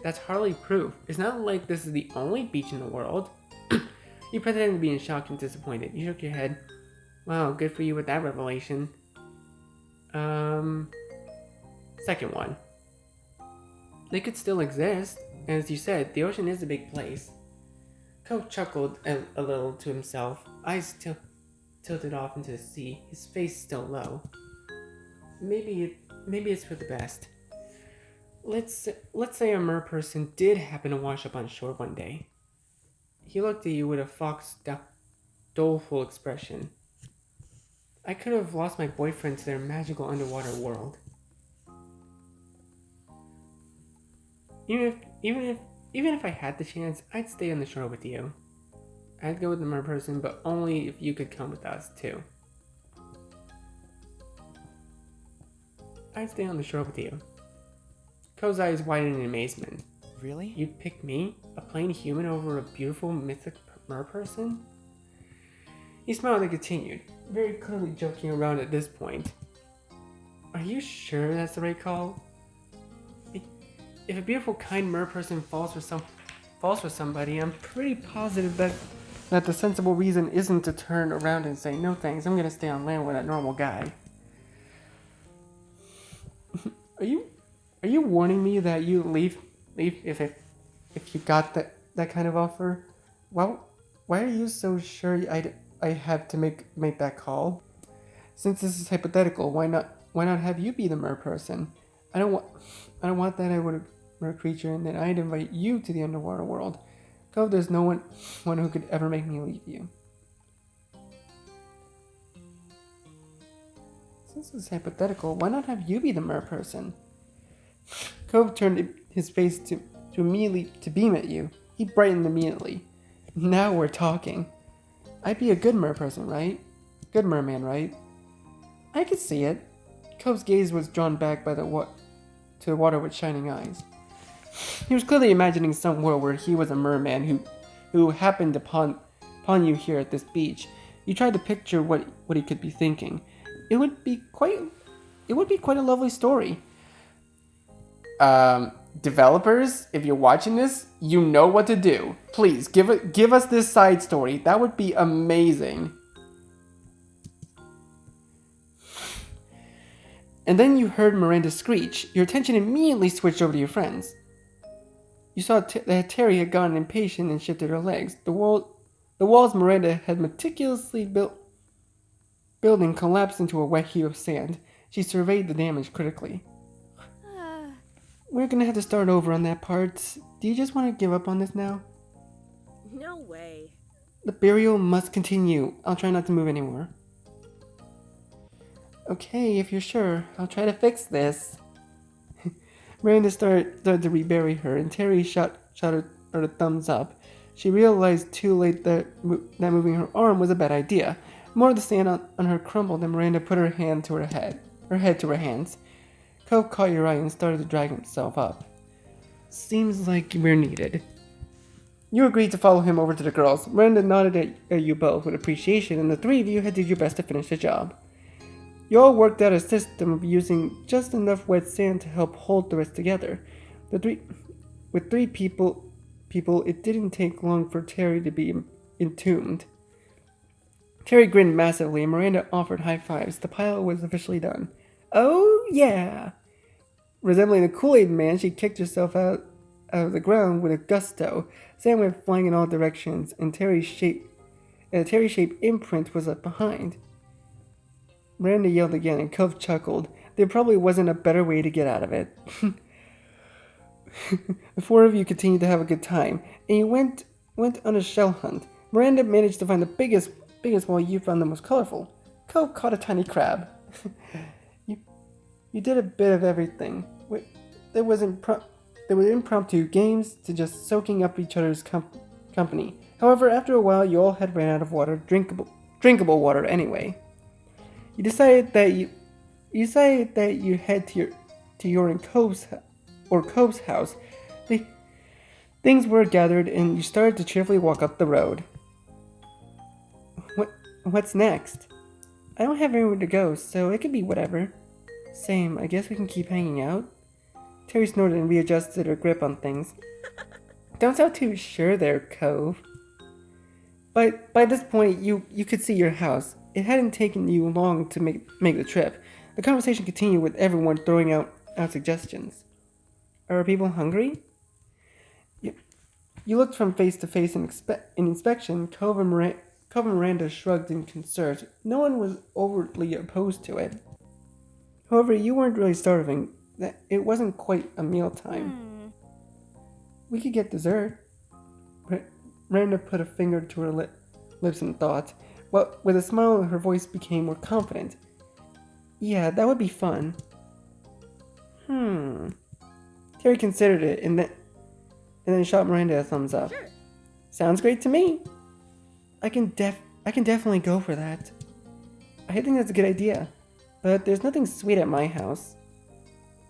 That's hardly proof. It's not like this is the only beach in the world. You pretended to be in shock and disappointed. You shook your head. Wow, good for you with that revelation. Second one. They could still exist. And as you said, the ocean is a big place. Cove chuckled a little to himself, eyes tilted off into the sea, his face still low. Maybe it's for the best. Let's say a mer person did happen to wash up on shore one day. He looked at you with a doleful expression. I could have lost my boyfriend to their magical underwater world. Even if I had the chance, I'd stay on the shore with you. I'd go with the mer person, but only if you could come with us too. I'd stay on the shore with you. Ko's eyes widened in amazement.
Really?
You'd pick me, a plain human, over a beautiful mythic mer person? He smiled and continued, very clearly joking around at this point. Are you sure that's the right call? If a beautiful, kind mer person falls for somebody, I'm pretty positive that the sensible reason isn't to turn around and say, no thanks, I'm gonna stay on land with that normal guy. Are you warning me that you leave if you got that kind of offer? Well, why are you so sure I have to make that call? Since this is hypothetical, why not have you be the mer person? I don't want that. I would mer creature, and then I'd invite you to the underwater world. Go, there's no one who could ever make me leave you. Since this is hypothetical, why not have you be the mer person? Cove turned his face to immediately to beam at you. He brightened immediately. Now we're talking. I'd be a good mer person, right? Good merman, right? I could see it. Cove's gaze was drawn back by to the water with shining eyes. He was clearly imagining some world where he was a merman who happened upon you here at this beach. You tried to picture what he could be thinking. It would be quite a lovely story. Developers, if you're watching this, you know what to do. Please give us this side story. That would be amazing. And then you heard Miranda screech. Your attention immediately switched over to your friends. You saw that Terry had gotten impatient and shifted her legs. The walls Miranda had meticulously building collapsed into a wet heap of sand. She surveyed the damage critically. We're gonna have to start over on that part. Do you just want to give up on this now?
No way.
The burial must continue. I'll try not to move anymore. Okay, if you're sure, I'll try to fix this. Miranda started to rebury her, and Terry shot her a thumbs up. She realized too late that moving her arm was a bad idea. More of the sand on her crumbled, and Miranda put her head to her hands. Cove caught your eye and started to drag himself up. Seems like we're needed. You agreed to follow him over to the girls. Miranda nodded at you both with appreciation, and the three of you had did your best to finish the job. You all worked out a system of using just enough wet sand to help hold the rest together. With three people, it didn't take long for Terry to be entombed. Terry grinned massively, and Miranda offered high fives. The pile was officially done. Oh, yeah! Resembling the Kool-Aid Man, she kicked herself out of the ground with a gusto. Sand went flying in all directions, and a Terry-shaped imprint was left behind. Miranda yelled again, and Cove chuckled. There probably wasn't a better way to get out of it. The four of you continued to have a good time, and you went on a shell hunt. Miranda managed to find the biggest while you found the most colorful. Cove caught a tiny crab. You did a bit of everything. There was impromptu games to just soaking up each other's company. However, after a while, you all had ran out of water, drinkable water anyway. You decided that you head to your and Cove's house. Things were gathered, and you started to cheerfully walk up the road. What's next? I don't have anywhere to go, so it could be whatever. Same, I guess we can keep hanging out? Terry snorted and readjusted her grip on things. Don't sound too sure there, Cove. But by this point, you could see your house. It hadn't taken you long to make the trip. The conversation continued with everyone throwing out suggestions. Are people hungry? You looked from face to face in inspection. Cove and Miranda shrugged in concern. No one was overtly opposed to it. However, you weren't really starving. It wasn't quite a mealtime. We could get dessert. Miranda put a finger to her lips and thought. But with a smile, her voice became more confident. Yeah, that would be fun. Terry considered it and then shot Miranda a thumbs up.
Sure.
Sounds great to me. I can definitely go for that. I think that's a good idea, but there's nothing sweet at my house.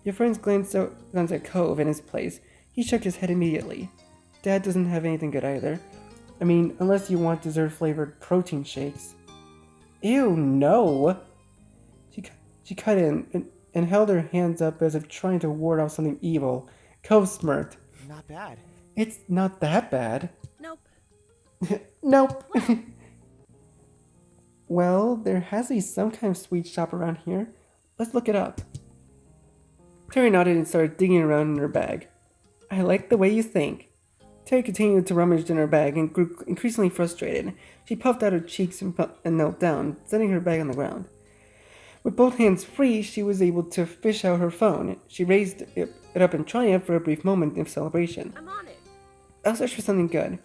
Your friends glanced at Cove and his place. He shook his head immediately. Dad doesn't have anything good either. I mean, unless you want dessert-flavored protein shakes. Ew, no! She cut in and held her hands up as if trying to ward off something evil. Cove smirked.
Not bad.
It's not that bad.
Nope.
Nope. Well, there has to be some kind of sweet shop around here. Let's look it up. Terry nodded and started digging around in her bag. I like the way you think. Terry continued to rummage in her bag and grew increasingly frustrated. She puffed out her cheeks and knelt down, setting her bag on the ground. With both hands free, she was able to fish out her phone. She raised it up in triumph for a brief moment of celebration.
I'm on it.
I'll search for something good.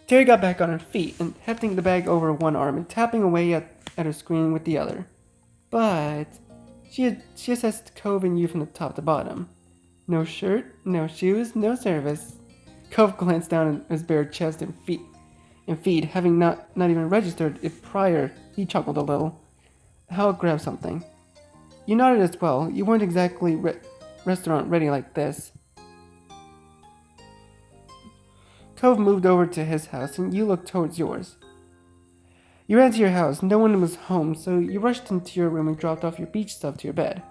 Terry got back on her feet and hefting the bag over one arm and tapping away at her screen with the other. But she assessed Cove and you from the top to bottom. No shirt, no shoes, no service. Cove glanced down at his bare chest and feet, having not even registered it prior. He chuckled a little. Hal grabbed something. You nodded as well. You weren't exactly restaurant ready like this. Cove moved over to his house and you looked towards yours. You ran to your house. No one was home, so you rushed into your room and dropped off your beach stuff to your bed.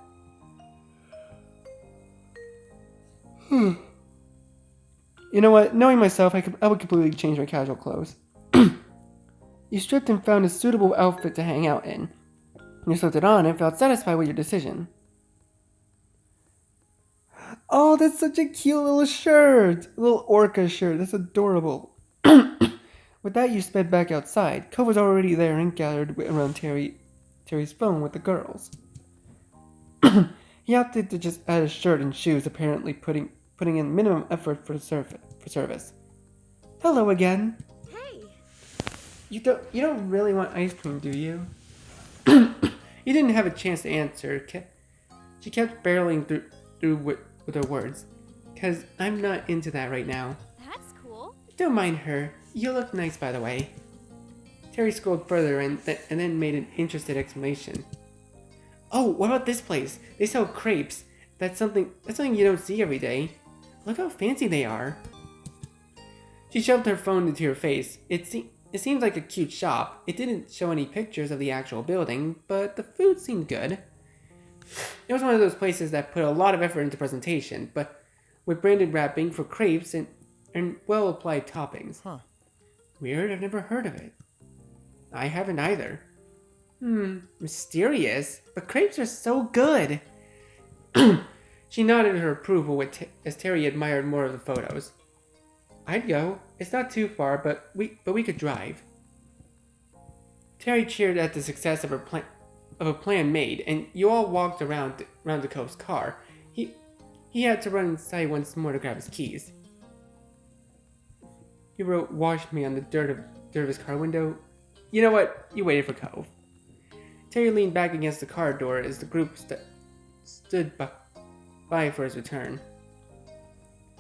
You know what? Knowing myself, I would completely change my casual clothes. You stripped and found a suitable outfit to hang out in. You slipped it on and felt satisfied with your decision. Oh, that's such a cute little shirt! A little orca shirt. That's adorable. With that, you sped back outside. Cove was already there and gathered around Terry's phone with the girls. He opted to just add a shirt and shoes, apparently putting in minimum effort for service. Hello again.
Hey.
You don't really want ice cream, do you? You didn't have a chance to answer. She kept barreling through with her words. 'Cause I'm not into that right now.
That's cool.
Don't mind her. You look nice, by the way. Terry scrolled further and then made an interested exclamation. Oh, what about this place? They sell crepes. That's something you don't see every day. Look how fancy they are. She shoved her phone into her face. It seemed like a cute shop. It didn't show any pictures of the actual building, but the food seemed good. It was one of those places that put a lot of effort into presentation, but with branded wrapping for crepes and well-applied toppings.
Huh.
Weird, I've never heard of it. I haven't either. Mysterious, but crepes are so good. She nodded her approval as Terry admired more of the photos. I'd go. It's not too far, but we could drive. Terry cheered at the success of a plan made, and you all walked around the Cove's car. He had to run inside once more to grab his keys. He wrote, "Wash me" on the dirt of his car window. You know what? You waited for Cove. Terry leaned back against the car door as the group stood by for his return.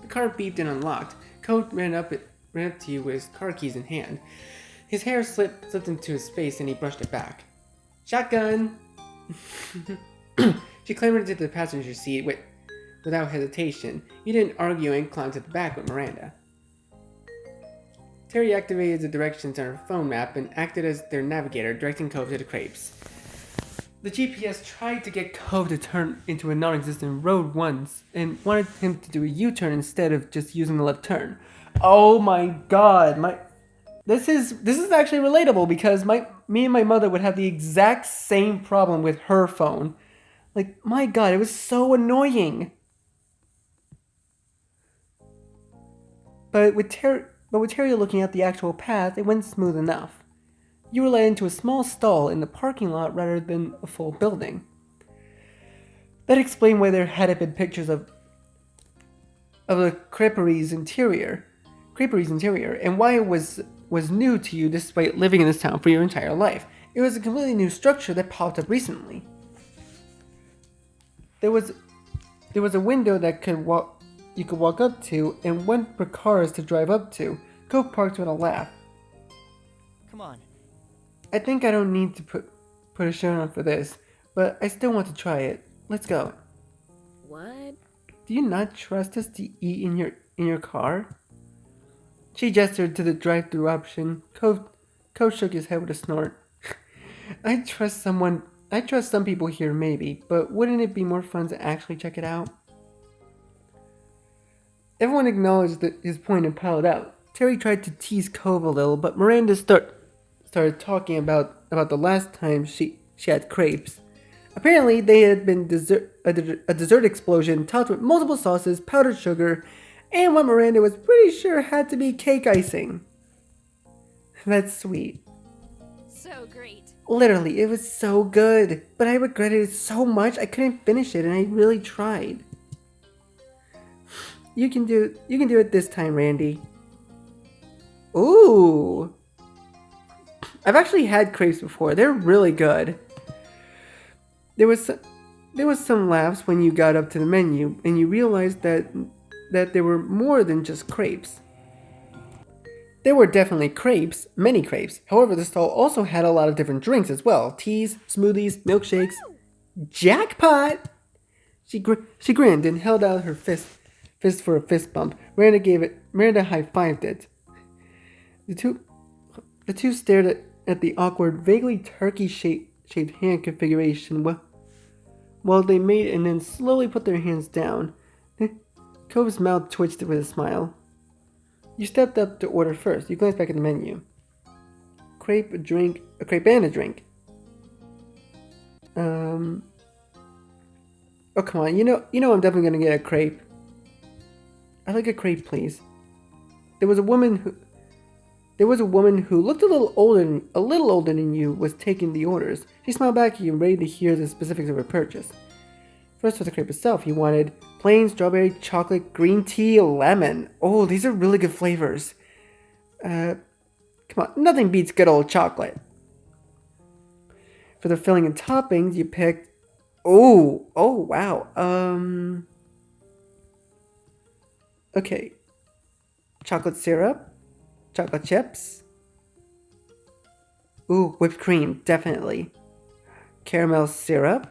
The car beeped and unlocked. Cove ran up to you with his car keys in hand. His hair slipped into his face and he brushed it back. Shotgun! She clambered into the passenger seat without hesitation. You didn't argue and climbed to the back with Miranda. Terry activated the directions on her phone map and acted as their navigator, directing Cove to the crepes. The GPS tried to get Cove to turn into a non-existent road once and wanted him to do a U-turn instead of just using the left turn. Oh my god, this is actually relatable because me and my mother would have the exact same problem with her phone. Like, my god, it was so annoying. But with Terry looking at the actual path, it went smooth enough. You were led into a small stall in the parking lot rather than a full building. That explained why there hadn't been pictures of the creperies interior, and why it was new to you despite living in this town for your entire life. It was a completely new structure that popped up recently. There was a window that could you could walk up to and one for cars to drive up to. Cove parked with a laugh.
Come on.
I think I don't need to put a show on for this, but I still want to try it. Let's go.
What?
Do you not trust us to eat in your car? She gestured to the drive-through option. Cove shook his head with a snort. I trust some people here maybe, but wouldn't it be more fun to actually check it out? Everyone acknowledged his point and piled out. Terry tried to tease Cove a little, but Miranda started talking about the last time she had crepes. Apparently, they had been a dessert explosion topped with multiple sauces, powdered sugar, and what Miranda was pretty sure had to be cake icing. That's sweet.
So great.
Literally, it was so good, but I regretted it so much I couldn't finish it, and I really tried. You can do it this time, Randy. Ooh. I've actually had crepes before. They're really good. There was some laughs when you got up to the menu and you realized that there were more than just crepes. There were definitely crepes, many crepes. However, the stall also had a lot of different drinks as well. Teas, smoothies, milkshakes. Jackpot! She grinned and held out her fist for a fist bump. Miranda high-fived it. The two stared at the awkward, vaguely turkey-shaped hand configuration while they made and then slowly put their hands down. Cove's mouth twitched with a smile. You stepped up to order first. You glanced back at the menu. A crepe and a drink. Oh, come on. You know I'm definitely gonna get a crepe. I'd like a crepe, please. There was a woman who looked a little older than you was taking the orders. She smiled back at you, ready to hear the specifics of her purchase. First was the crepe itself. You wanted plain strawberry, chocolate, green tea, lemon. Oh, these are really good flavors. Come on, nothing beats good old chocolate. For the filling and toppings, you picked. Oh, wow. Okay. Chocolate syrup. Chocolate chips. Ooh, whipped cream, definitely. Caramel syrup.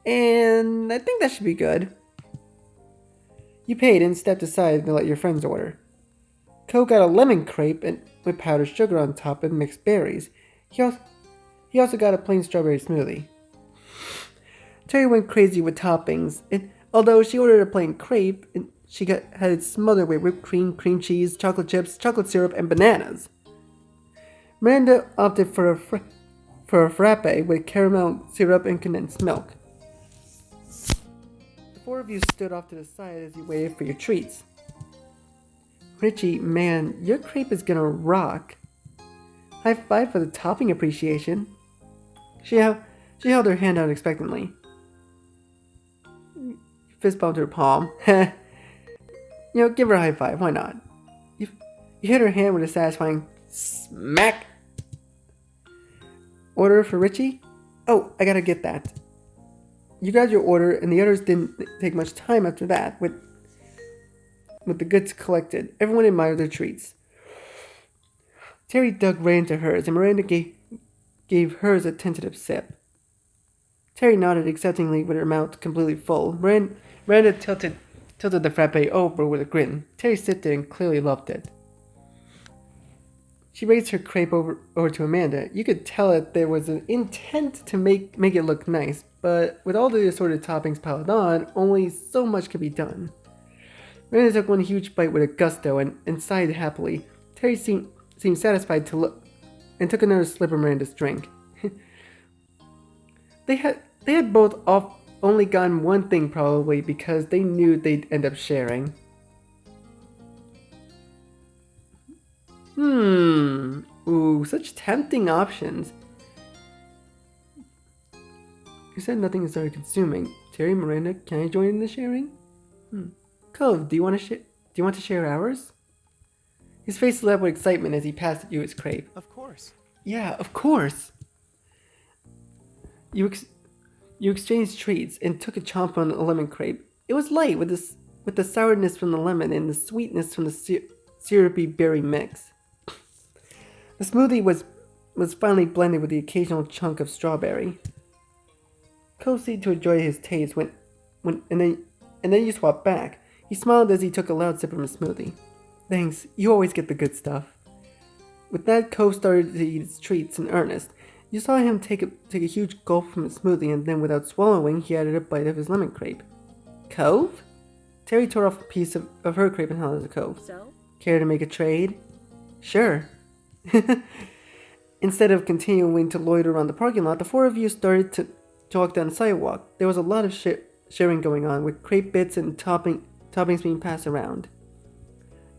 And I think that should be good. You paid and stepped aside to let your friends order. Cole got a lemon crepe and with powdered sugar on top and mixed berries. He also got a plain strawberry smoothie. Terry went crazy with toppings, and although she ordered a plain crepe, she had it smothered with whipped cream, cream cheese, chocolate chips, chocolate syrup, and bananas. Miranda opted for a frappe with caramel syrup and condensed milk. The four of you stood off to the side as you waited for your treats. Richie, man, your crepe is gonna rock. High five for the topping appreciation. She held her hand out expectantly. Fist bumped her palm. Give her a high five, why not? You hit her hand with a satisfying smack. Order for Richie? Oh, I gotta get that. You got your order, and the others didn't take much time after that. With the goods collected, everyone admired their treats. Terry dug right into hers, and Miranda gave hers a tentative sip. Terry nodded acceptingly with her mouth completely full. Miranda tilted the frappe over with a grin. Terry sipped it and clearly loved it. She raised her crepe over to Amanda. You could tell that there was an intent to make it look nice, but with all the assorted toppings piled on, only so much could be done. Miranda took one huge bite with a gusto and sighed happily. Terry seemed satisfied to look and took another slip of Miranda's drink. They had both only gotten one thing probably because they knew they'd end up sharing. Ooh, such tempting options. You said nothing started consuming. Terry, Miranda, can I join in the sharing? Cove, do you want to share ours? His face lit up with excitement as he passed you his crepe.
Of course.
Yeah, of course. You exchanged treats and took a chomp on a lemon crepe. It was light with with the sourness from the lemon and the sweetness from the syrupy berry mix. The smoothie was finally blended with the occasional chunk of strawberry. Cove seemed to enjoy his taste and then you swapped back. He smiled as he took a loud sip from his smoothie. Thanks, you always get the good stuff. With that, Cove started to eat his treats in earnest. You saw him take a huge gulp from his smoothie, and then without swallowing, he added a bite of his lemon crepe. Cove? Terry tore off a piece of her crepe and held it to Cove.
So?
Care to make a trade? Sure. Instead of continuing to loiter around the parking lot, the four of you started to walk down the sidewalk. There was a lot of sharing going on, with crepe bits and toppings being passed around.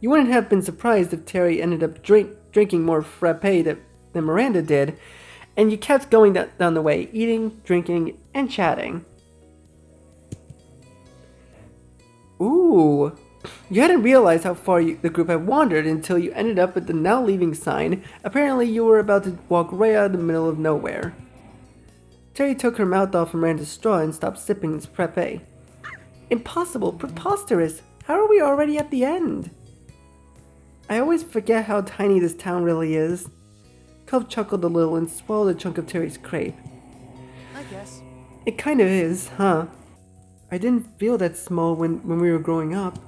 You wouldn't have been surprised if Terry ended up drinking more frappe than Miranda did, and you kept going down the way, eating, drinking, and chatting. Ooh, you hadn't realized how far the group had wandered until you ended up at the now leaving sign. Apparently you were about to walk right out of the middle of nowhere. Terry took her mouth off Miranda's straw and stopped sipping its frappe. Impossible, preposterous, how are we already at the end? I always forget how tiny this town really is. Cove chuckled a little and swallowed a chunk of Terry's crepe.
I guess.
It kind of is, huh? I didn't feel that small when we were growing up.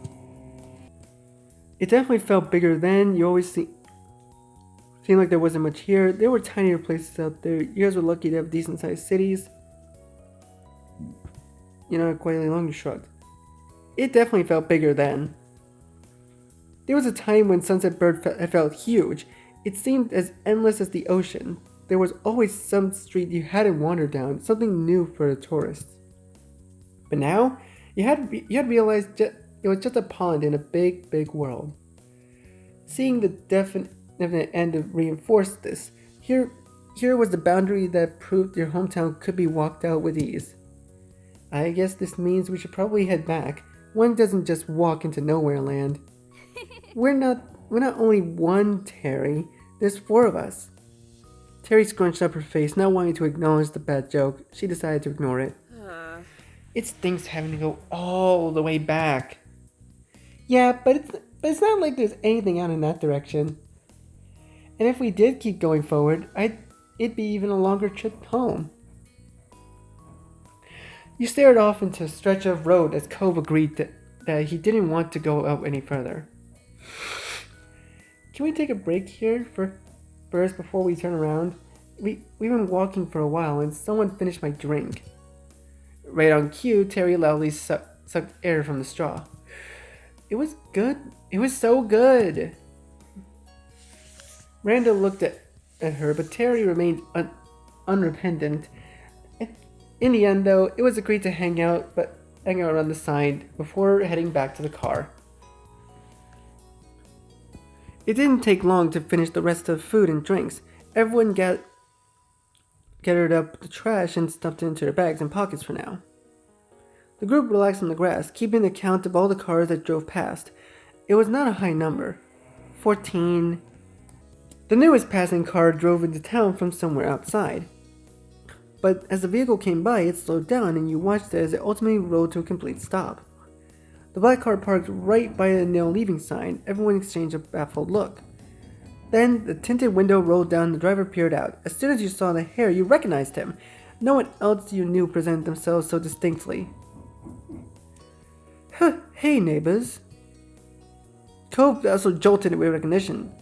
It definitely felt bigger then. You always seemed like there wasn't much here. There were tinier places out there. You guys were lucky to have decent sized cities. You know, quietly long shrugged. It definitely felt bigger then. There was a time when Sunset Bird felt huge. It seemed as endless as the ocean. There was always some street you hadn't wandered down, something new for the tourists. But now, you had realized it was just a pond in a big, big world. Seeing the definite end reinforced this. Here was the boundary that proved your hometown could be walked out with ease. I guess this means we should probably head back. One doesn't just walk into nowhere land. We're not only one, Terry. There's four of us. Terry scrunched up her face, not wanting to acknowledge the bad joke. She decided to ignore it. It stinks having to go all the way back. Yeah, but it's not like there's anything out in that direction. And if we did keep going forward, it'd be even a longer trip home. You stared off into a stretch of road as Cove agreed that he didn't want to go out any further. Can we take a break here first before we turn around? We've been walking for a while and someone finished my drink. Right on cue, Terry loudly sucked air from the straw. It was good. It was so good. Miranda looked at her, but Terry remained unrepentant. In the end, though, it was agreed to hang out around the sign before heading back to the car. It didn't take long to finish the rest of the food and drinks. Everyone gathered up the trash and stuffed it into their bags and pockets for now. The group relaxed on the grass, keeping account of all the cars that drove past. It was not a high number. 14. The newest passing car drove into town from somewhere outside. But as the vehicle came by, it slowed down and you watched it as it ultimately rolled to a complete stop. The black car parked right by the now leaving sign. Everyone exchanged a baffled look. Then the tinted window rolled down and the driver peered out. As soon as you saw the hair, you recognized him. No one else you knew presented themselves so distinctly. Hey neighbors. Cove also jolted with recognition.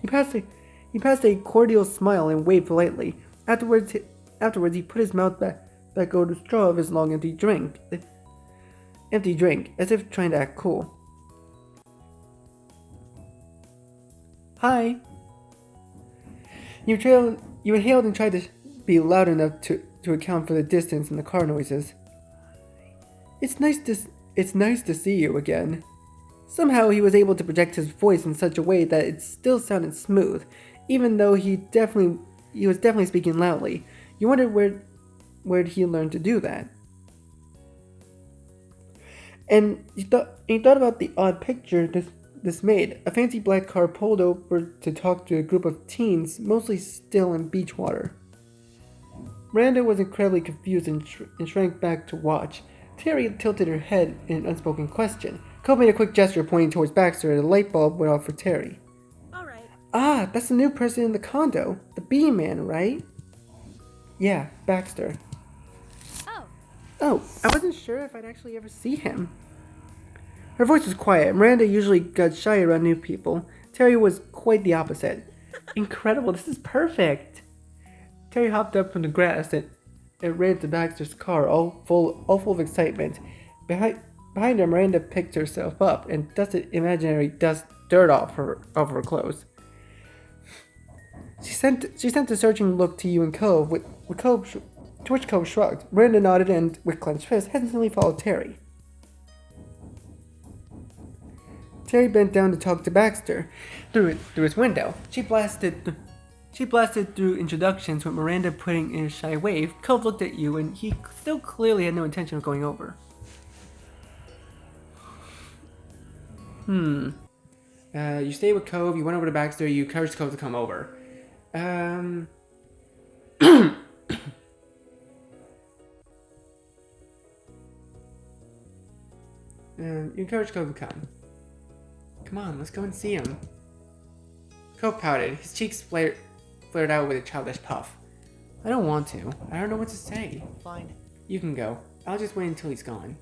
He passed a cordial smile and waved politely. Afterwards he put his mouth back over the straw of his long empty drink, as if trying to act cool. Hi. You inhaled and tried to be loud enough to account for the distance and the car noises. It's nice to see you again. Somehow he was able to project his voice in such a way that it still sounded smooth, even though he was definitely speaking loudly. You wondered where he learned to do that. And you thought about the odd picture this made. A fancy black car pulled over to talk to a group of teens, mostly still in beach water. Miranda was incredibly confused and shrank back to watch. Terry tilted her head in an unspoken question. Cove made a quick gesture pointing towards Baxter, and a light bulb went off for Terry.
Alright.
Ah, that's the new person in the condo. The bee man, right? Yeah, Baxter.
Oh,
Oh, I wasn't sure if I'd actually ever see him. Her voice was quiet. Miranda usually got shy around new people. Terry was quite the opposite. Incredible, this is perfect. Terry hopped up from the grass and ran to Baxter's car, all full of excitement. Behind her, Miranda picked herself up and dusted imaginary dirt off her clothes. She sent a searching look to you and Cove, to which Cove shrugged. Miranda nodded and, with clenched fist, hesitantly followed Terry. Terry bent down to talk to Baxter through his window. She blasted through introductions with Miranda putting in a shy wave. Cove looked at you, and he still clearly had no intention of going over. You stayed with Cove, you went over to Baxter, you encouraged Cove to come over. You encouraged Cove to come. Come on, let's go and see him. Cove pouted. His cheeks flared out with a childish puff. I don't want to. I don't know what to say.
Fine.
You can go. I'll just wait until he's gone.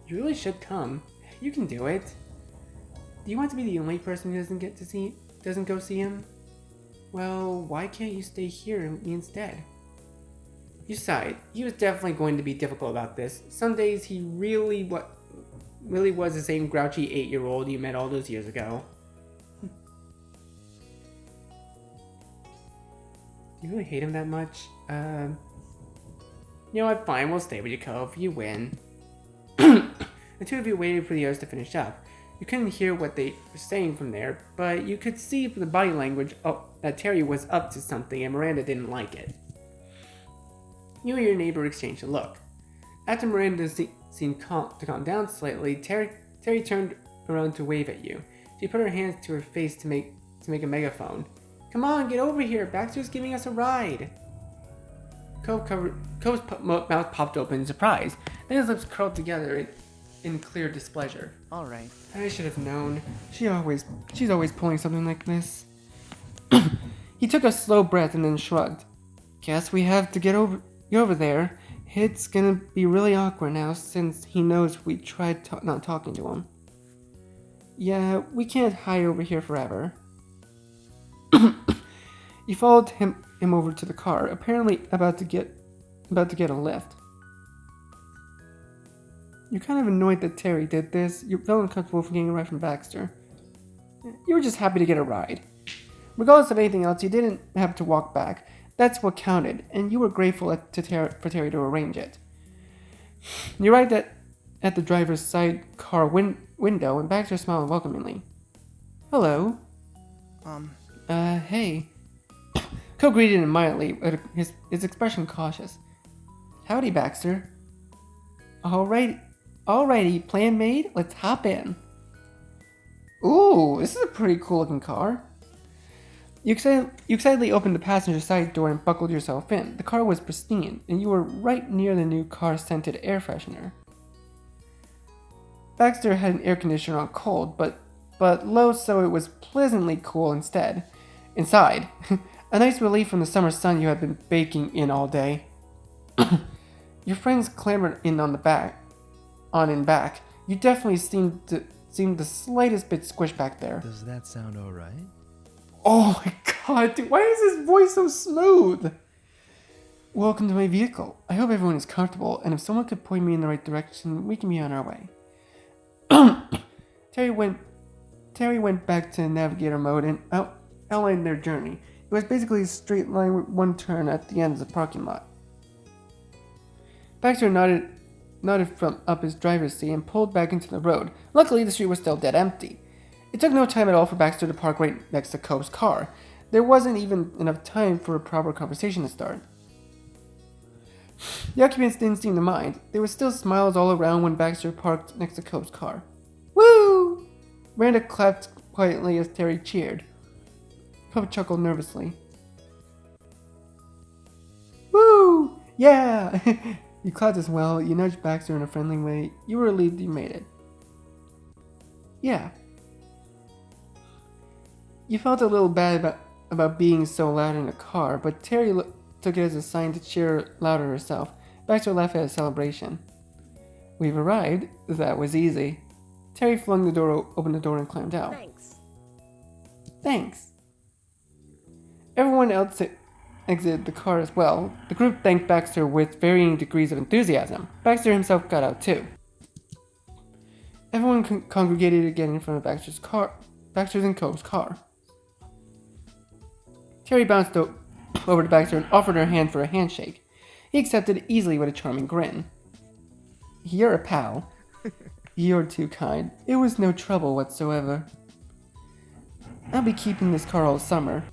You really should come. You can do it. Do you want to be the only person who doesn't go see him? Well, why can't you stay here with me instead? You sighed. He was definitely going to be difficult about this. Some days he really was the same grouchy 8-year-old you met all those years ago. Do you really hate him that much? You know what, fine, we'll stay with you, Cove. You win. The two of you waited for the others to finish up. You couldn't hear what they were saying from there, but you could see from the body language that Terry was up to something and Miranda didn't like it. You and your neighbor exchanged a look. After Miranda seemed to calm down slightly, Terry turned around to wave at you. She put her hands to her face to make a megaphone. Come on, get over here. Baxter's giving us a ride. Cove's mouth popped open in surprise. Then his lips curled together in clear displeasure.
All right.
I should have known. She's always pulling something like this. He took a slow breath and then shrugged. Guess we have to get over there. It's gonna be really awkward now since he knows we tried not talking to him. Yeah, we can't hide over here forever. You followed him over to the car, apparently about to get a lift. You're kind of annoyed that Terry did this. You felt uncomfortable for getting a ride from Baxter. You were just happy to get a ride. Regardless of anything else, you didn't have to walk back. That's what counted, and you were grateful for Terry to arrange it. You arrived at the driver's side car window, and Baxter smiled welcomingly. Hello. Hey. Cole greeted him mildly, his expression cautious. Howdy, Baxter. Alrighty, plan made? Let's hop in. Ooh, this is a pretty cool looking car. You excitedly opened the passenger side door and buckled yourself in. The car was pristine, and you were right near the new car-scented air freshener. Baxter had an air conditioner on cold, but low, so it was pleasantly cool instead. Inside, a nice relief from the summer sun you had been baking in all day. Your friends clambered in on and back. You definitely seemed the slightest bit squished back there.
Does that sound alright?
Oh my god, dude, why is his voice so smooth? Welcome to my vehicle. I hope everyone is comfortable, and if someone could point me in the right direction, we can be on our way. Terry went back to navigator mode and outlined their journey. It was basically a straight line with one turn at the end of the parking lot. Baxter nodded from up his driver's seat and pulled back into the road. Luckily, the street was still dead empty. It took no time at all for Baxter to park right next to Cove's car. There wasn't even enough time for a proper conversation to start. The occupants didn't seem to mind. There were still smiles all around when Baxter parked next to Cove's car. Woo! Miranda clapped quietly as Terry cheered. Cove chuckled nervously. Woo! Yeah! You clapped as well. You nudged Baxter in a friendly way. You were relieved you made it. Yeah. You felt a little bad about being so loud in the car, but Terry took it as a sign to cheer louder herself. Baxter laughed at a celebration. We've arrived. That was easy. Terry flung the door opened the door and climbed out.
Thanks.
Thanks. Everyone else exited the car as well. The group thanked Baxter with varying degrees of enthusiasm. Baxter himself got out too. Everyone congregated again in front of Baxter's and Cove's car. Terry bounced over to Baxter and offered her hand for a handshake. He accepted it easily with a charming grin. You're a pal. You're too kind. It was no trouble whatsoever. I'll be keeping this car all summer.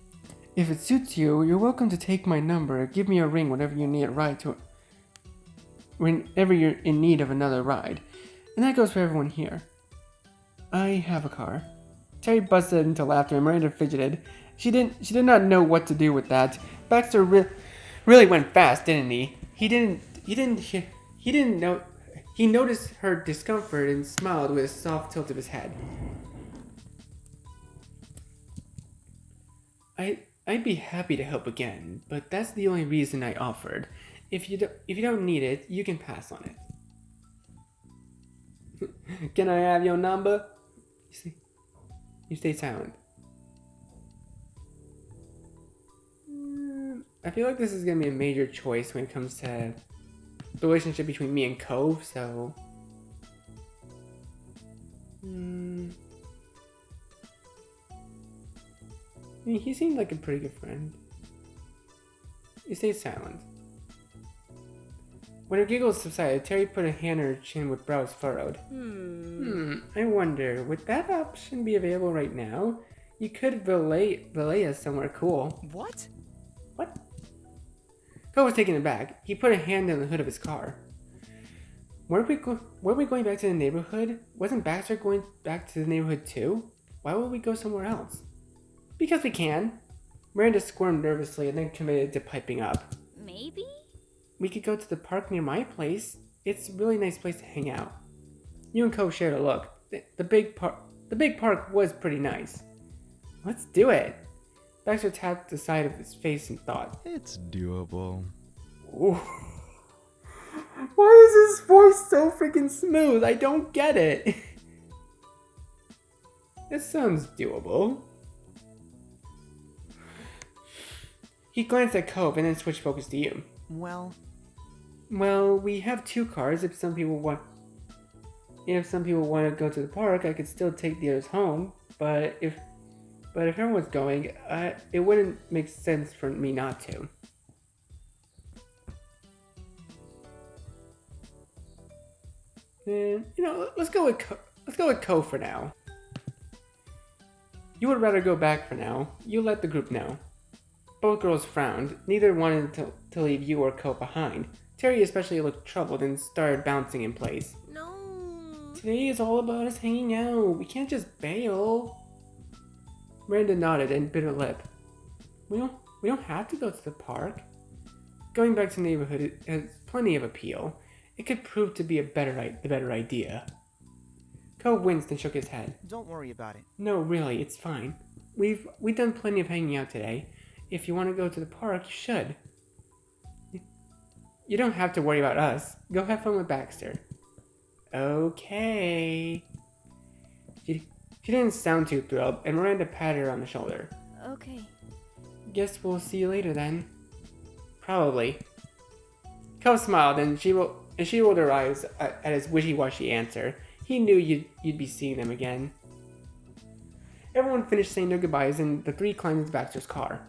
If it suits you, you're welcome to take my number. Give me a ring whenever you need a ride whenever you're in need of another ride. And that goes for everyone here. I have a car. Terry busted into laughter and Miranda fidgeted. She did not know what to do with that. Baxter really went fast, didn't he? He noticed her discomfort and smiled with a soft tilt of his head. I'd be happy to help again, but that's the only reason I offered. If you don't need it, you can pass on it. Can I have your number? You stay silent. I feel like this is gonna be a major choice when it comes to the relationship between me and Cove, so... I mean, he seemed like a pretty good friend. He stayed silent. When her giggles subsided, Terry put a hand on her chin with brows furrowed. I wonder, would that option be available right now? You could valet us somewhere cool.
What?
What? Cole was taken aback. He put a hand on the hood of his car. Weren't we going back to the neighborhood? Wasn't Baxter going back to the neighborhood too? Why would we go somewhere else? Because we can. Miranda squirmed nervously and then committed to piping up.
Maybe?
We could go to the park near my place. It's a really nice place to hang out. You and Cole shared a look. The big park was pretty nice. Let's do it. Baxter tapped the side of his face and thought.
It's doable.
Ooh. Why is his voice so freaking smooth? I don't get it. This sounds doable. He glanced at Cove and then switched focus to you.
Well,
we have two cars. If some people want to go to the park, I could still take the others home. But if everyone's going, it wouldn't make sense for me not to. And, let's go with Co for now. You would rather go back for now. You let the group know. Both girls frowned. Neither wanted to leave you or Co behind. Terry especially looked troubled and started bouncing in place.
No.
Today is all about us hanging out. We can't just bail. Miranda nodded and bit her lip. We don't have to go to the park. Going back to the neighborhood has plenty of appeal. It could prove to be the better idea. Co winced and shook his head.
don't worry about it.
No, really, it's fine. We've done plenty of hanging out today. If you want to go to the park, you should. You don't have to worry about us. Go have fun with Baxter. Okay. She didn't sound too thrilled, and Miranda patted her on the shoulder.
Okay.
Guess we'll see you later then. Probably. Co smiled, and she rolled her eyes at his wishy-washy answer. He knew you'd be seeing them again. Everyone finished saying their goodbyes, and the three climbed into Baxter's car.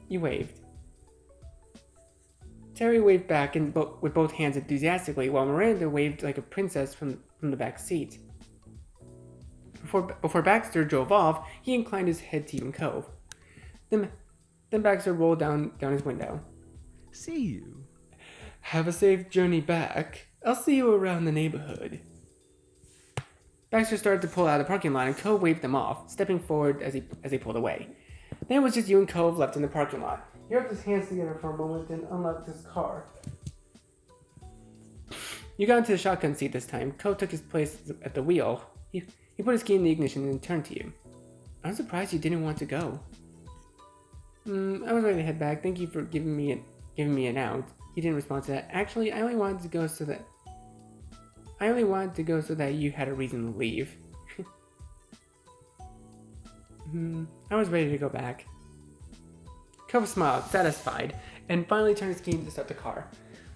You waved. Terry waved back with both hands enthusiastically, while Miranda waved like a princess from the back seat. Before Baxter drove off, he inclined his head to you and Cove. Then Baxter rolled down his window.
See you.
Have a safe journey back. I'll see you around the neighborhood. Baxter started to pull out of the parking lot, and Cove waved them off, stepping forward as he pulled away. Then it was just you and Cove left in the parking lot. He rubbed his hands together for a moment and unlocked his car. You got into the shotgun seat this time. Cove took his place at the wheel. He put his key in the ignition and turned to you. I'm surprised you didn't want to go. I was ready to head back. Thank you for giving me an out. He didn't respond to that. Actually, I only wanted to go so that you had a reason to leave. I was ready to go back. Cove smiled, satisfied, and finally turned his key to start the car.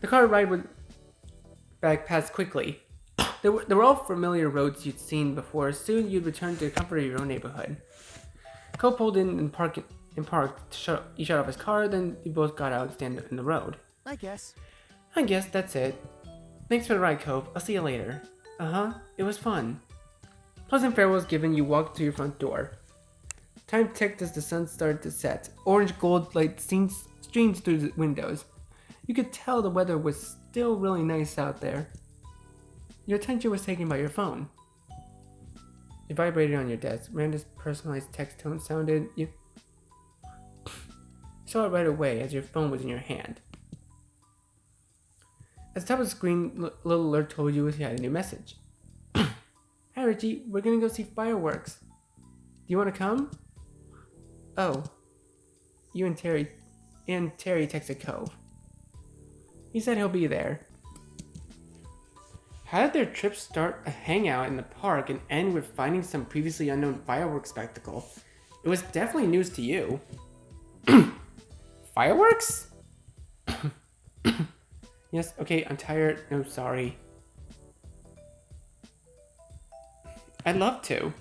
The car ride would back passed quickly. There were all familiar roads you'd seen before. Soon you'd return to the comfort of your own neighborhood. Cove pulled in and parked. He shut off his car, then you both got out and stand in the road.
I guess
That's it. Thanks for the ride, Cove. I'll see you later. It was fun. Pleasant farewells given, you walked to your front door. Time ticked as the sun started to set. Orange gold light streamed through the windows. You could tell the weather was still really nice out there. Your attention was taken by your phone. It vibrated on your desk. Miranda's personalized text tone sounded. You saw it right away as your phone was in your hand. At the top of the screen, a little alert told you you had a new message. Hi Richie, we're gonna go see fireworks. Do you want to come? Oh. You and Terry texted Cove. He said he'll be there. How did their trip start a hangout in the park and end with finding some previously unknown fireworks spectacle? It was definitely news to you. Fireworks? Yes, okay, I'm tired. No, sorry. I'd love to.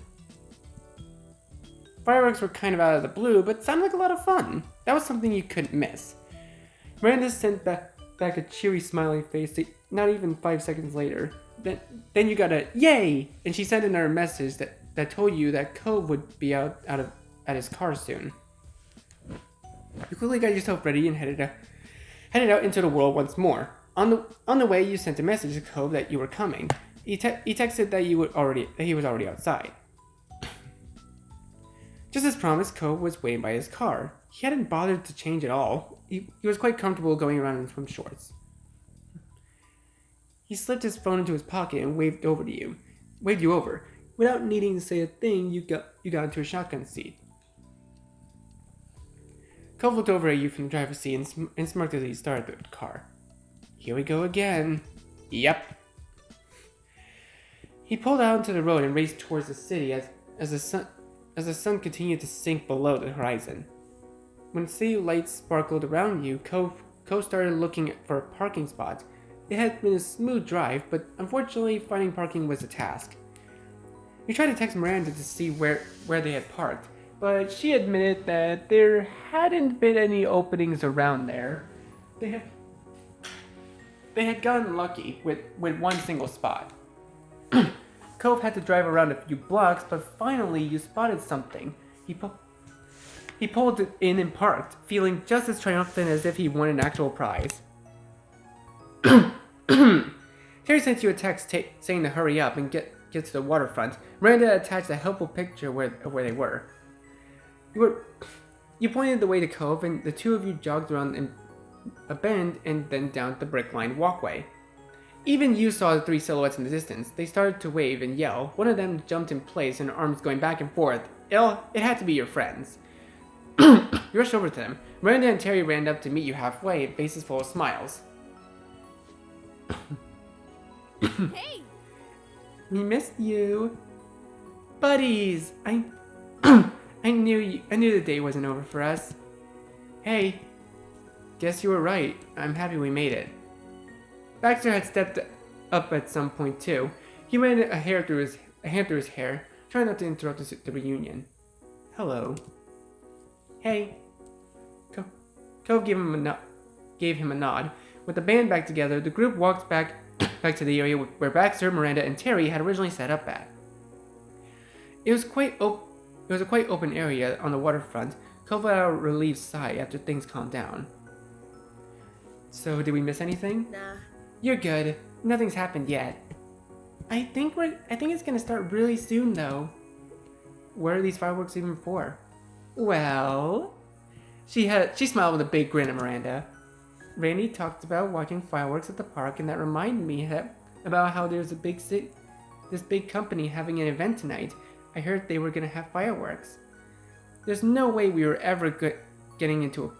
Fireworks were kind of out of the blue, but sounded like a lot of fun. That was something you couldn't miss. Miranda sent back a cheery smiling face not even 5 seconds later. Then you got a yay! And she sent another message that told you that Cove would be out at his car soon. You quickly got yourself ready and headed out into the world once more. On the way, you sent a message to Cove that you were coming. He texted that he was already outside. Just as promised, Cove was waiting by his car. He hadn't bothered to change at all. He was quite comfortable going around in swim shorts. He slipped his phone into his pocket and waved you over. Without needing to say a thing, you got into a shotgun seat. Cove looked over at you from the driver's seat and smirked as he started the car. Here we go again. Yep. He pulled out onto the road and raced towards the city as the sun continued to sink below the horizon. When city lights sparkled around you, Cove started looking for a parking spot. It had been a smooth drive, but unfortunately finding parking was a task. You tried to text Miranda to see where they had parked, but she admitted that there hadn't been any openings around there. They had gotten lucky with one single spot. Cove had to drive around a few blocks, but finally you spotted something. He pulled it in and parked, feeling just as triumphant as if he won an actual prize. Terry sent you a text saying to hurry up and get to the waterfront. Miranda attached a helpful picture where they were. You pointed the way to Cove, and the two of you jogged around in a bend and then down the brick-lined walkway. Even you saw the three silhouettes in the distance. They started to wave and yell. One of them jumped in place and arms going back and forth. It had to be your friends. You rushed over to them. Miranda and Terry ran up to meet you halfway, faces full of smiles.
Hey!
We missed you. Buddies! I knew the day wasn't over for us. Hey. Guess you were right. I'm happy we made it. Baxter had stepped up at some point too. He ran a hand through his hair, trying not to interrupt the reunion. Hello. Hey. Cove gave him a nod. With the band back together, the group walked back to the area where Baxter, Miranda, and Terry had originally set up at. It was a quite open area on the waterfront. Cove let out a relieved sigh after things calmed down. So, did we miss anything?
Nah.
You're good. Nothing's happened yet. I think it's gonna start really soon, though. What are these fireworks even for? Well, she smiled with a big grin at Miranda. Randy talked about watching fireworks at the park, and that reminded me about how there's this big company having an event tonight. I heard they were gonna have fireworks. There's no way we were ever getting into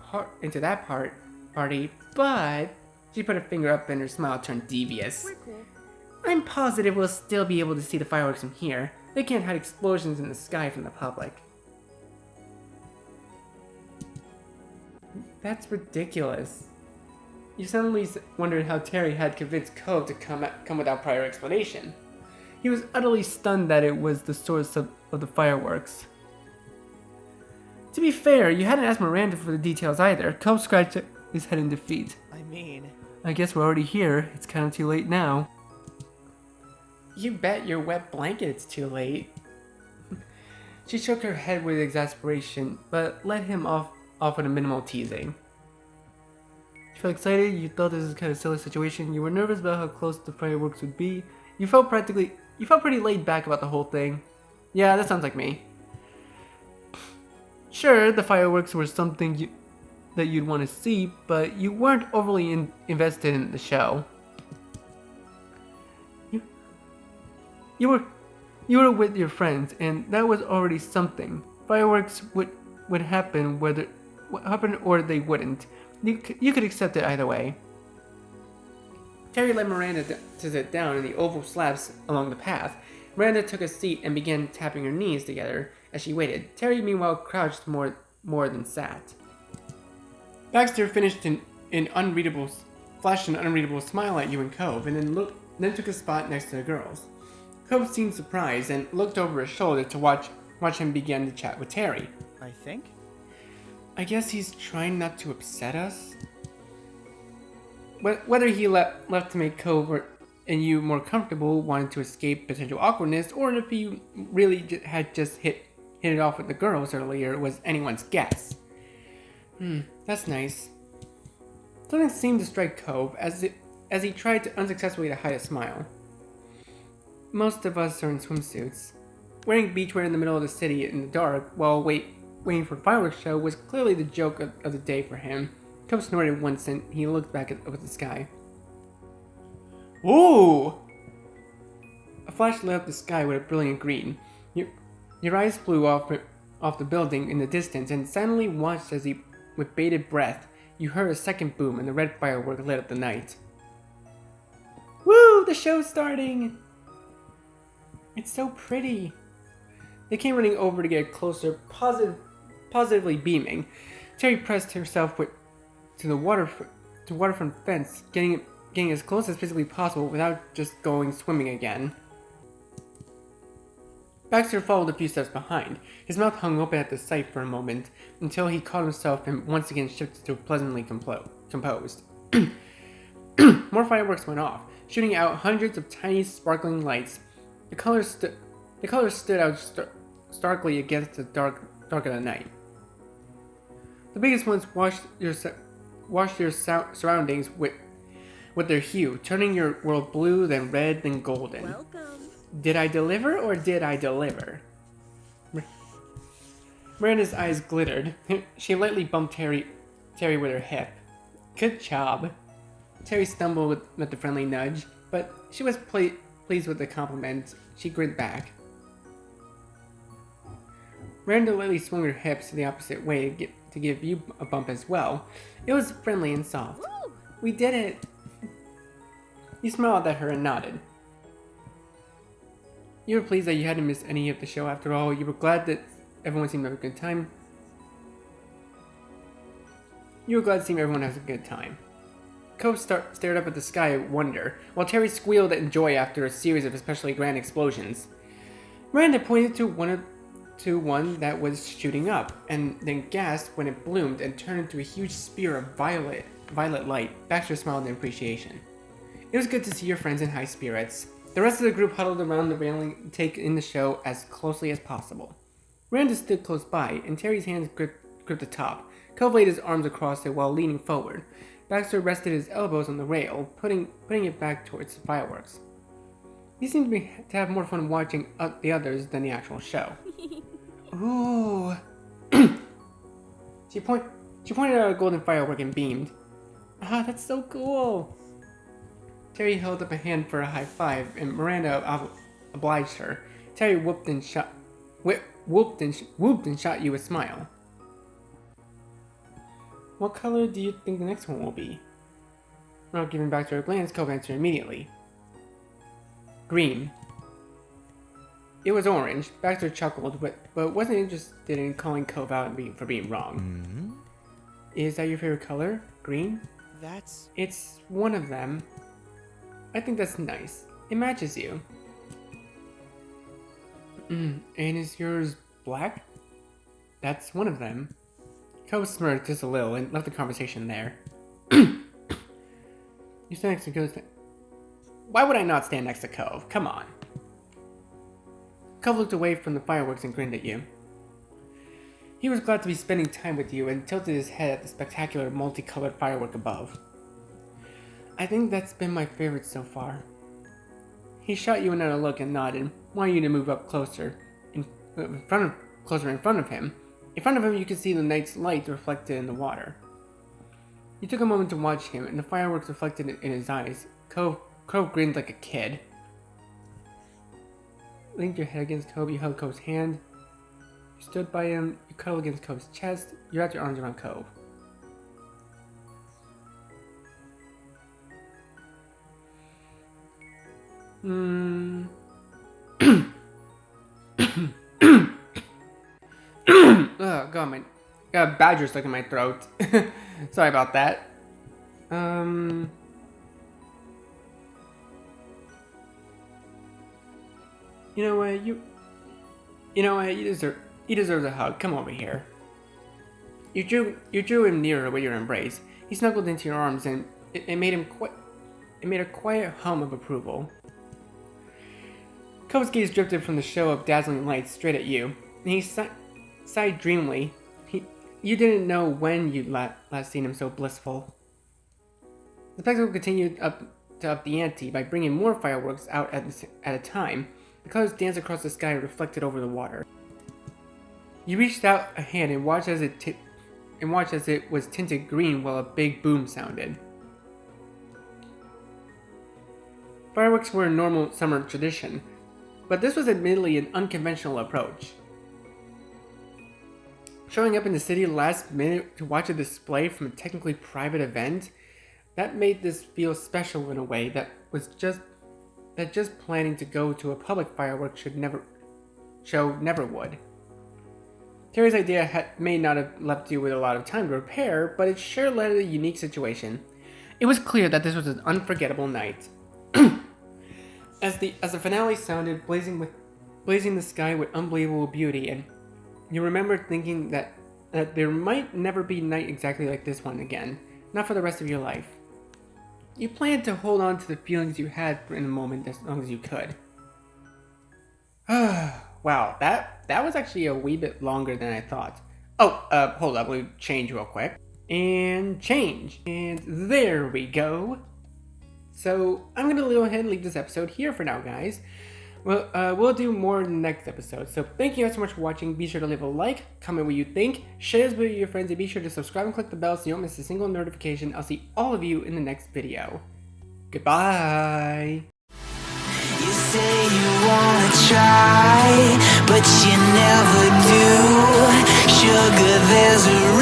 that party, but she put her finger up and her smile turned devious.
We're cool.
I'm positive we'll still be able to see the fireworks from here. They can't hide explosions in the sky from the public. That's ridiculous. You suddenly wondered how Terry had convinced Cove to come without prior explanation. He was utterly stunned that it was the source of the fireworks. To be fair, you hadn't asked Miranda for the details either. Cove scratched his head in defeat.
I mean,
I guess we're already here. It's kind of too late now. You bet your wet blanket it's too late. She shook her head with exasperation, but let him off with a minimal teasing. You felt excited, you thought this was kind of a silly situation, you were nervous about how close the fireworks would be, you felt pretty laid back about the whole thing. Yeah, that sounds like me. Sure, the fireworks were something that you'd want to see, but you weren't overly invested in the show. You were with your friends, and that was already something. Fireworks would happen or they wouldn't. You could accept it either way. Terry led Miranda to sit down in the oval slabs along the path. Miranda took a seat and began tapping her knees together as she waited. Terry, meanwhile, crouched more than sat. Baxter flashed an unreadable smile at you and Cove, and then took a spot next to the girls. Cove seemed surprised and looked over his shoulder to watch him begin to chat with Terry.
I think?
I guess he's trying not to upset us? Whether he left to make Cove and you more comfortable, wanted to escape potential awkwardness, or if he really had just hit it off with the girls earlier was anyone's guess. That's nice. Something seemed to strike Cove as he tried to unsuccessfully to hide a smile. Most of us are in swimsuits. Wearing beachwear in the middle of the city in the dark while waiting for a fireworks show was clearly the joke of the day for him. Cove snorted once and he looked back up at the sky. Ooh! A flash lit up the sky with a brilliant green. Your eyes flew off the building in the distance and silently watched as with bated breath, you heard a second boom and the red firework lit up the night. Woo! The show's starting! It's so pretty. They came running over to get closer, positively beaming. Terry pressed herself to the waterfront fence, getting as close as physically possible without just going swimming again. Baxter followed a few steps behind. His mouth hung open at the sight for a moment, until he caught himself and once again shifted to pleasantly composed. More fireworks went off, shooting out hundreds of tiny sparkling lights. The colors stood out starkly against the dark of the night. The biggest ones washed your surroundings with their hue, turning your world blue, then red, then golden.
Welcome.
Did I deliver or did I deliver? Miranda's eyes glittered. She lightly bumped Terry with her hip. Good job. Terry stumbled with the friendly nudge, but she was pleased with the compliment. She grinned back. Miranda lightly swung her hips the opposite way to give you a bump as well. It was friendly and soft.
Woo!
We did it! You smiled at her and nodded. You were pleased that you hadn't missed any of the show after all. You were glad that everyone seemed to have a good time. You were glad to see everyone has a good time. Cove stared up at the sky in wonder, while Terry squealed in joy after a series of especially grand explosions. Miranda pointed to one that was shooting up, and then gasped when it bloomed and turned into a huge spear of violet light. Baxter smiled in appreciation. It was good to see your friends in high spirits. The rest of the group huddled around the railing to take in the show as closely as possible. Miranda stood close by, and Terry's hands gripped the top. Cove laid his arms across it while leaning forward. Baxter rested his elbows on the rail, putting it back towards the fireworks. He seemed to have more fun watching the others than the actual show. Ooh. She pointed out a golden firework and beamed. Ah, that's so cool. Terry held up a hand for a high five, and Miranda obliged her. Terry whooped and shot you a smile. What color do you think the next one will be? Not giving back to her glance, Cove answered immediately. Green. It was orange. Baxter chuckled, but wasn't interested in calling Cove out for being wrong.
Mm-hmm.
Is that your favorite color? Green?
That's...
It's one of them. I think that's nice. It matches you. And is yours black? That's one of them. Cove smirked just a little and left the conversation there. You stand next to Cove. Why would I not stand next to Cove? Come on. Cove looked away from the fireworks and grinned at you. He was glad to be spending time with you and tilted his head at the spectacular multicolored firework above. I think that's been my favorite so far. He shot you another look and nodded, wanting you to move up closer in front of him. In front of him, you could see the night's light reflected in the water. You took a moment to watch him, and the fireworks reflected in his eyes. Cove grinned like a kid. Leaned your head against Cove, you held Cove's hand. You stood by him, you cuddled against Cove's chest, you wrapped your arms around Cove. Oh god, my got a badger stuck in my throat. Sorry about that. You know what? He deserves a hug. Come over here. You drew him nearer with your embrace. He snuggled into your arms, and it made a quiet hum of approval. Cove's gaze drifted from the show of dazzling lights straight at you, and he sighed dreamily. You didn't know when you'd last seen him so blissful. The spectacle continued to up the ante by bringing more fireworks out at a time. The colors danced across the sky, reflected over the water. You reached out a hand and watched as it was tinted green while a big boom sounded. Fireworks were a normal summer tradition, but this was admittedly an unconventional approach. Showing up in the city last minute to watch a display from a technically private event, that made this feel special in a way that just planning to go to a public fireworks show never would. Terry's idea may not have left you with a lot of time to prepare, but it sure led to a unique situation. It was clear that this was an unforgettable night. As the finale sounded, blazing the sky with unbelievable beauty, and you remembered thinking that there might never be a night exactly like this one again, not for the rest of your life. You planned to hold on to the feelings you had in the moment as long as you could. Wow, that was actually a wee bit longer than I thought. Oh, hold up, we'll change real quick. And change. And there we go. So, I'm gonna go ahead and leave this episode here for now, guys. Well, we'll do more in the next episode. So thank you guys so much for watching. Be sure to leave a like, comment what you think, share this video with your friends, and be sure to subscribe and click the bell so you don't miss a single notification. I'll see all of you in the next video. Goodbye!
You say you wanna try, but you never do. Sugar, there's a